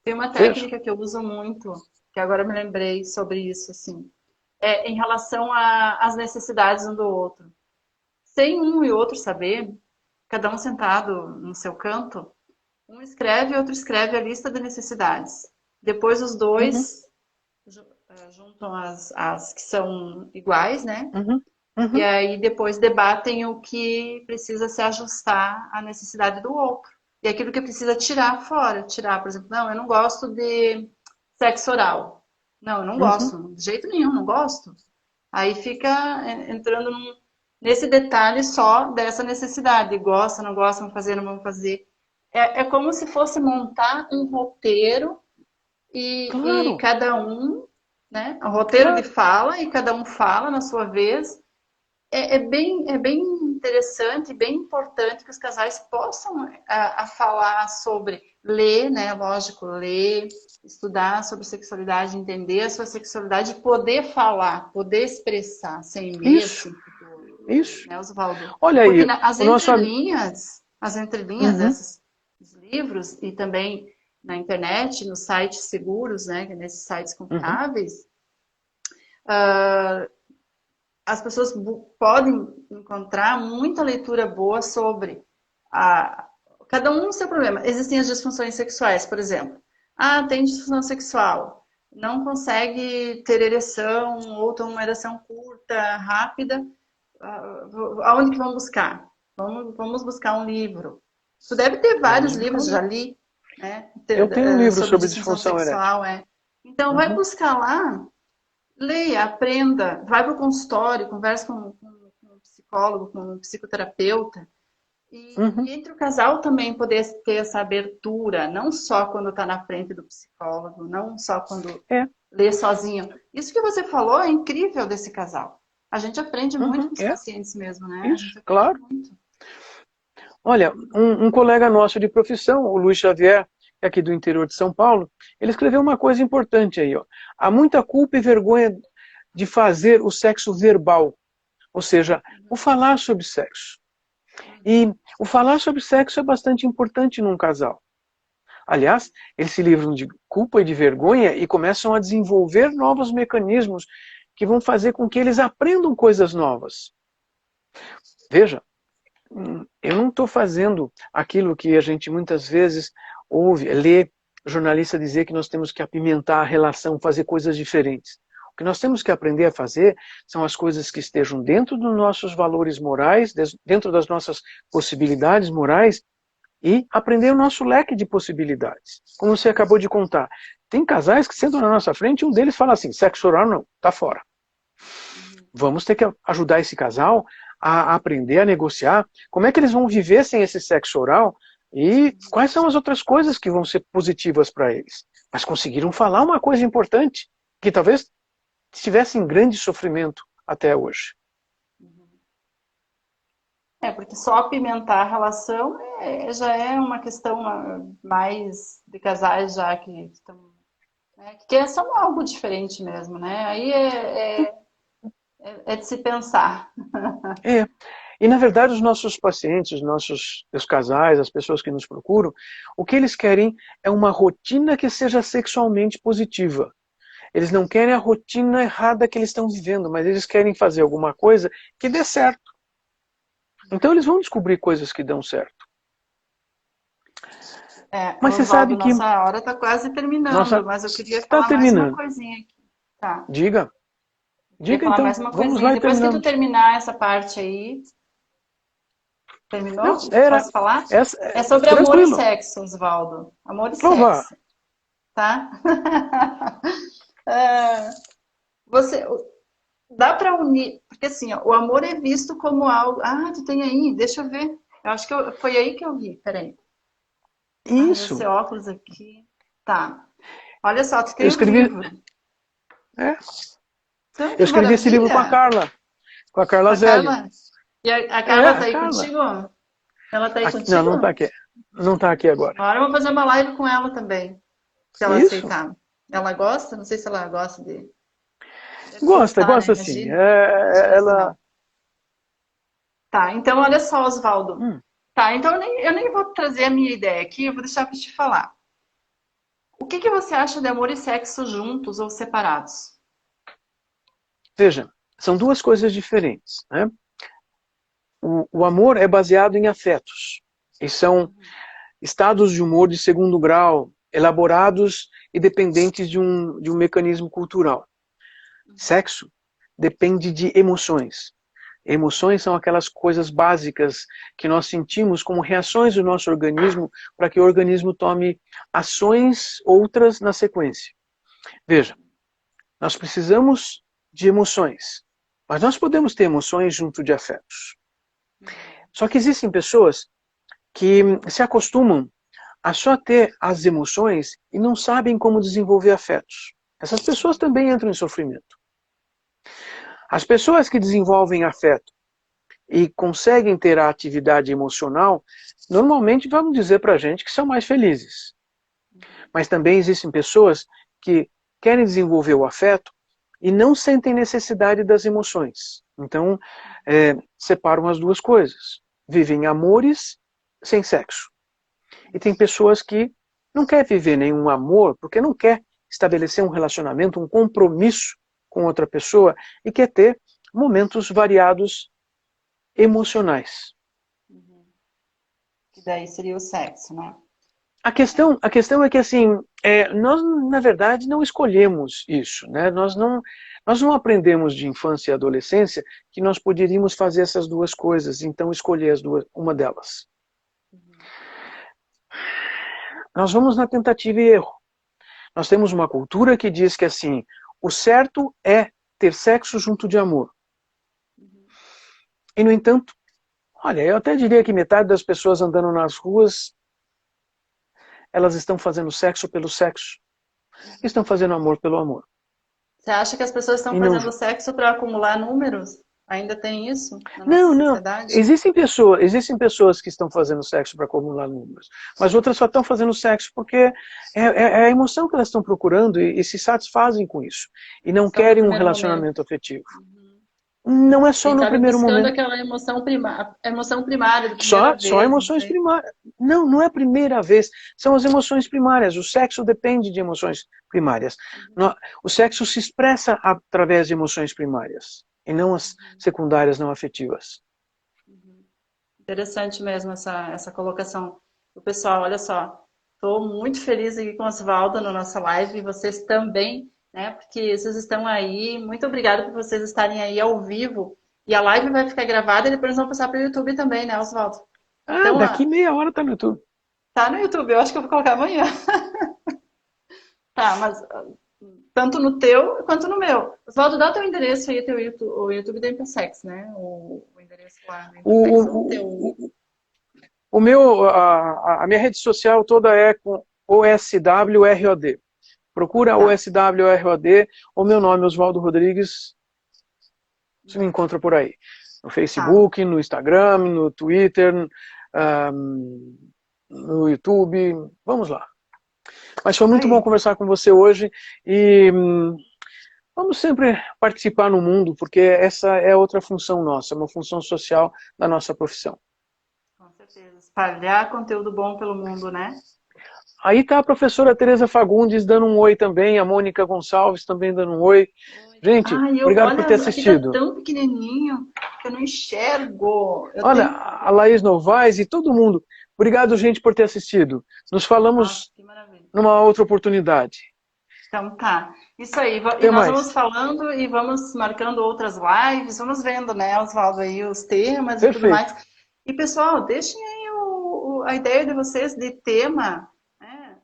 Speaker 1: Tem uma técnica que eu uso muito, que agora eu me lembrei sobre isso, assim, em relação às necessidades um do outro. Sem um e outro saber, cada um sentado no seu canto, um escreve e outro escreve a lista de necessidades. Depois os dois juntam as que são iguais, né? E aí depois debatem o que precisa se ajustar à necessidade do outro. E aquilo que precisa tirar fora. Tirar, por exemplo, não, eu não gosto de sexo oral. Não, eu não gosto. De jeito nenhum, não gosto. Aí fica entrando nesse detalhe só dessa necessidade. Gosta, não gosta, vamos fazer, não vamos fazer. É como se fosse montar um roteiro e cada um, né? Um roteiro de fala e cada um fala na sua vez. É bem interessante, bem importante que os casais possam a falar sobre, ler, né? Lógico, ler, estudar sobre sexualidade, entender a sua sexualidade e poder falar, poder expressar sem medo.
Speaker 2: Isso.
Speaker 1: Né, Osvaldo?
Speaker 2: Olha aí,
Speaker 1: as entrelinhas desses livros e também na internet, nos sites seguros, né? Nesses sites confiáveis, as pessoas podem encontrar muita leitura boa sobre cada um no seu problema. Existem as disfunções sexuais, por exemplo. Tem disfunção sexual, não consegue ter ereção ou tem uma ereção curta, rápida. Aonde que vamos buscar? Vamos buscar um livro. Tu deve ter vários livros, já li. Né?
Speaker 2: Eu tenho um livro sobre disfunção
Speaker 1: sexual. Então, vai buscar lá. Leia, aprenda, vai para o consultório, converse com um psicólogo, com um psicoterapeuta. E entre o casal também poder ter essa abertura, não só quando está na frente do psicólogo, não só quando lê sozinho. Isso que você falou é incrível desse casal. A gente aprende muito com os pacientes mesmo, né?
Speaker 2: Isso, claro. Muito. Olha, um colega nosso de profissão, o Luiz Xavier, aqui do interior de São Paulo, ele escreveu uma coisa importante aí, ó. Há muita culpa e vergonha de fazer o sexo verbal, ou seja, o falar sobre sexo. E o falar sobre sexo é bastante importante num casal. Aliás, eles se livram de culpa e de vergonha e começam a desenvolver novos mecanismos que vão fazer com que eles aprendam coisas novas. Veja, eu não estou fazendo aquilo que a gente muitas vezes ouve, lê jornalista dizer que nós temos que apimentar a relação, fazer coisas diferentes. O que nós temos que aprender a fazer são as coisas que estejam dentro dos nossos valores morais, dentro das nossas possibilidades morais, e aprender o nosso leque de possibilidades. Como você acabou de contar, tem casais que sentam na nossa frente e um deles fala assim, sexo oral não, tá fora. Vamos ter que ajudar esse casal a aprender a negociar como é que eles vão viver sem esse sexo oral e quais são as outras coisas que vão ser positivas para eles. Mas conseguiram falar uma coisa importante, que talvez estivesse em grande sofrimento até hoje.
Speaker 1: Porque só apimentar a relação já é uma questão mais de casais já que estão, né, que são algo diferente mesmo, né? Aí é de se pensar.
Speaker 2: É. E na verdade os nossos pacientes, os casais, as pessoas que nos procuram, o que eles querem é uma rotina que seja sexualmente positiva. Eles não querem a rotina errada que eles estão vivendo, mas eles querem fazer alguma coisa que dê certo. Então eles vão descobrir coisas que dão certo. Mas você sabe que...
Speaker 1: Nossa hora está quase terminando, mas eu queria
Speaker 2: Está
Speaker 1: falar mais uma
Speaker 2: terminando.
Speaker 1: coisinha aqui. Tá.
Speaker 2: Diga. Diga
Speaker 1: Falar
Speaker 2: então.
Speaker 1: mais uma
Speaker 2: Vamos
Speaker 1: coisinha.
Speaker 2: lá e
Speaker 1: Depois que tu
Speaker 2: terminamos.
Speaker 1: terminar essa parte aí. Terminou?
Speaker 2: Não, era...
Speaker 1: Posso falar?
Speaker 2: Essa...
Speaker 1: É sobre amor e
Speaker 2: Tranquilo.
Speaker 1: sexo, Osvaldo. Amor e
Speaker 2: Opa.
Speaker 1: sexo. Tá? Ah, você dá para unir, porque assim, ó, o amor é visto como algo. Ah, tu tem aí, deixa eu ver. Eu acho que foi aí que eu vi, peraí.
Speaker 2: Isso.
Speaker 1: Esse óculos aqui. Tá. Olha só, tu
Speaker 2: Eu
Speaker 1: tem um
Speaker 2: escrevi...
Speaker 1: livro.
Speaker 2: É.
Speaker 1: Então,
Speaker 2: Eu
Speaker 1: que
Speaker 2: escrevi esse livro com a
Speaker 1: maravilha!
Speaker 2: Carla. Com a Carla
Speaker 1: A
Speaker 2: Zélio.
Speaker 1: Carla. E a
Speaker 2: É,
Speaker 1: Carla tá
Speaker 2: a
Speaker 1: aí
Speaker 2: Carla.
Speaker 1: contigo? Ela tá aí
Speaker 2: Aqui... Não,
Speaker 1: contigo?
Speaker 2: não está aqui. Não está aqui agora.
Speaker 1: Agora eu vou fazer uma live com ela também, se ela
Speaker 2: Isso.
Speaker 1: aceitar. Ela gosta? Não sei se ela gosta de. Deve
Speaker 2: Gosta,
Speaker 1: gostar, né?
Speaker 2: gosta sim.
Speaker 1: Imagina. Imagina se
Speaker 2: Ela...
Speaker 1: não. Tá, então olha só, Osvaldo.
Speaker 2: Hum.
Speaker 1: Tá, então eu nem vou trazer a minha ideia aqui, eu vou deixar para te falar. O que você acha de amor e sexo juntos ou separados?
Speaker 2: Veja, são duas coisas diferentes, né? O amor é baseado em afetos. E são estados de humor de segundo grau, elaborados e dependentes de um mecanismo cultural. Sexo depende de emoções. Emoções são aquelas coisas básicas que nós sentimos como reações do nosso organismo para que o organismo tome ações outras na sequência. Veja, nós precisamos de emoções, mas nós podemos ter emoções junto de afetos. Só que existem pessoas que se acostumam a só ter as emoções e não sabem como desenvolver afetos. Essas pessoas também entram em sofrimento. As pessoas que desenvolvem afeto e conseguem ter a atividade emocional, normalmente vamos dizer para a gente que são mais felizes. Mas também existem pessoas que querem desenvolver o afeto e não sentem necessidade das emoções. Então, separam as duas coisas. Vivem amores sem sexo. E tem pessoas que não querem viver nenhum amor, porque não quer estabelecer um relacionamento, um compromisso com outra pessoa e quer ter momentos variados emocionais.
Speaker 1: Que daí seria o sexo, né?
Speaker 2: A questão é que assim, nós na verdade não escolhemos isso, né? Nós não aprendemos de infância e adolescência que nós poderíamos fazer essas duas coisas, então escolher as duas, uma delas. Nós vamos na tentativa e erro. Nós temos uma cultura que diz que assim, o certo é ter sexo junto de amor. E no entanto, olha, eu até diria que metade das pessoas andando nas ruas, elas estão fazendo sexo pelo sexo. Estão fazendo amor pelo amor.
Speaker 1: Você acha que as pessoas estão
Speaker 2: E não...
Speaker 1: fazendo sexo para acumular números? Ainda tem isso na
Speaker 2: Não,
Speaker 1: nossa
Speaker 2: não.
Speaker 1: sociedade?
Speaker 2: Existem pessoas que estão fazendo sexo para acumular números, mas outras só estão fazendo sexo porque é a emoção que elas estão procurando e se satisfazem com isso. E não
Speaker 1: Só no
Speaker 2: querem um
Speaker 1: primeiro momento.
Speaker 2: relacionamento afetivo. Não é só
Speaker 1: Quem
Speaker 2: no
Speaker 1: sabe
Speaker 2: primeiro
Speaker 1: buscando
Speaker 2: momento.
Speaker 1: aquela emoção primária da primeira
Speaker 2: Só
Speaker 1: vez, não
Speaker 2: emoções
Speaker 1: sei.
Speaker 2: primárias. Não é a primeira vez. São as emoções primárias. O sexo depende de emoções primárias. O sexo se expressa através de emoções primárias e não as secundárias não afetivas.
Speaker 1: Interessante mesmo essa colocação do pessoal. Olha só, estou muito feliz aqui com o Osvaldo na nossa live e vocês também, né? Porque vocês estão aí. Muito obrigada por vocês estarem aí ao vivo. E a live vai ficar gravada e depois nós vamos passar para o YouTube também, né, Osvaldo? Então,
Speaker 2: Daqui meia hora tá no YouTube.
Speaker 1: tá no YouTube. Eu acho que eu vou colocar amanhã. Tá, mas tanto no teu quanto no meu. Oswaldo, dá o teu endereço aí, teu YouTube, o YouTube da Impassex, né? O endereço lá da Impassex, ou o teu.
Speaker 2: O meu, a minha rede social toda é com OSWROD. Procura
Speaker 1: Tá.
Speaker 2: OSWROD, o meu nome é Oswaldo Rodrigues, você me encontra por aí. No
Speaker 1: Tá.
Speaker 2: Facebook, no Instagram, no Twitter, no YouTube, vamos lá. Mas foi
Speaker 1: Isso
Speaker 2: muito bom
Speaker 1: aí.
Speaker 2: conversar com você hoje e vamos sempre participar no mundo, porque essa é outra função nossa, uma função social da nossa profissão.
Speaker 1: Com certeza. Espalhar conteúdo bom pelo mundo, né?
Speaker 2: Aí está a professora Tereza Fagundes dando um oi também, a Mônica Gonçalves também dando um oi. Gente,
Speaker 1: Ai,
Speaker 2: obrigado por
Speaker 1: olha,
Speaker 2: ter
Speaker 1: aqui tá
Speaker 2: assistido.
Speaker 1: tão pequenininho que eu não enxergo. Eu
Speaker 2: Olha,
Speaker 1: tenho.
Speaker 2: a Laís Novaes e todo mundo. Obrigado, gente, por ter assistido. Nos
Speaker 1: Nossa,
Speaker 2: falamos
Speaker 1: que maravilha.
Speaker 2: numa outra oportunidade.
Speaker 1: Então tá. Isso aí. E
Speaker 2: Até
Speaker 1: nós vamos
Speaker 2: mais.
Speaker 1: falando e vamos marcando outras lives, vamos vendo, né, Oswaldo, aí os temas e tudo
Speaker 2: Perfeito.
Speaker 1: mais. E pessoal, deixem aí a ideia de vocês de tema, né?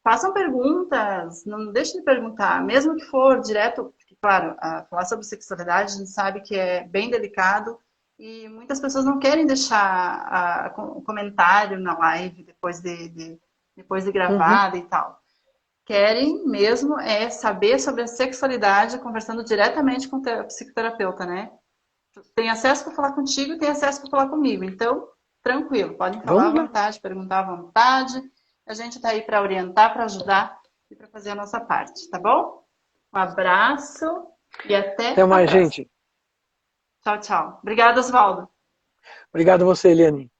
Speaker 1: Façam perguntas, não deixem de perguntar, mesmo que for direto, porque, claro, falar sobre sexualidade a gente sabe que é bem delicado e muitas pessoas não querem deixar comentário na live depois de
Speaker 2: Uhum.
Speaker 1: gravada e tal. Querem mesmo é saber sobre a sexualidade conversando diretamente com o psicoterapeuta, né? Tem acesso para falar contigo e tem acesso para falar comigo. Então, tranquilo, podem falar à
Speaker 2: Vamos lá.
Speaker 1: vontade, perguntar à vontade. A gente está aí para orientar, para ajudar e para fazer a nossa parte, tá bom? Um abraço e
Speaker 2: Até
Speaker 1: até a
Speaker 2: mais,
Speaker 1: próxima.
Speaker 2: gente.
Speaker 1: Tchau, tchau. Obrigada, Oswaldo.
Speaker 2: Obrigado a você, Eliane.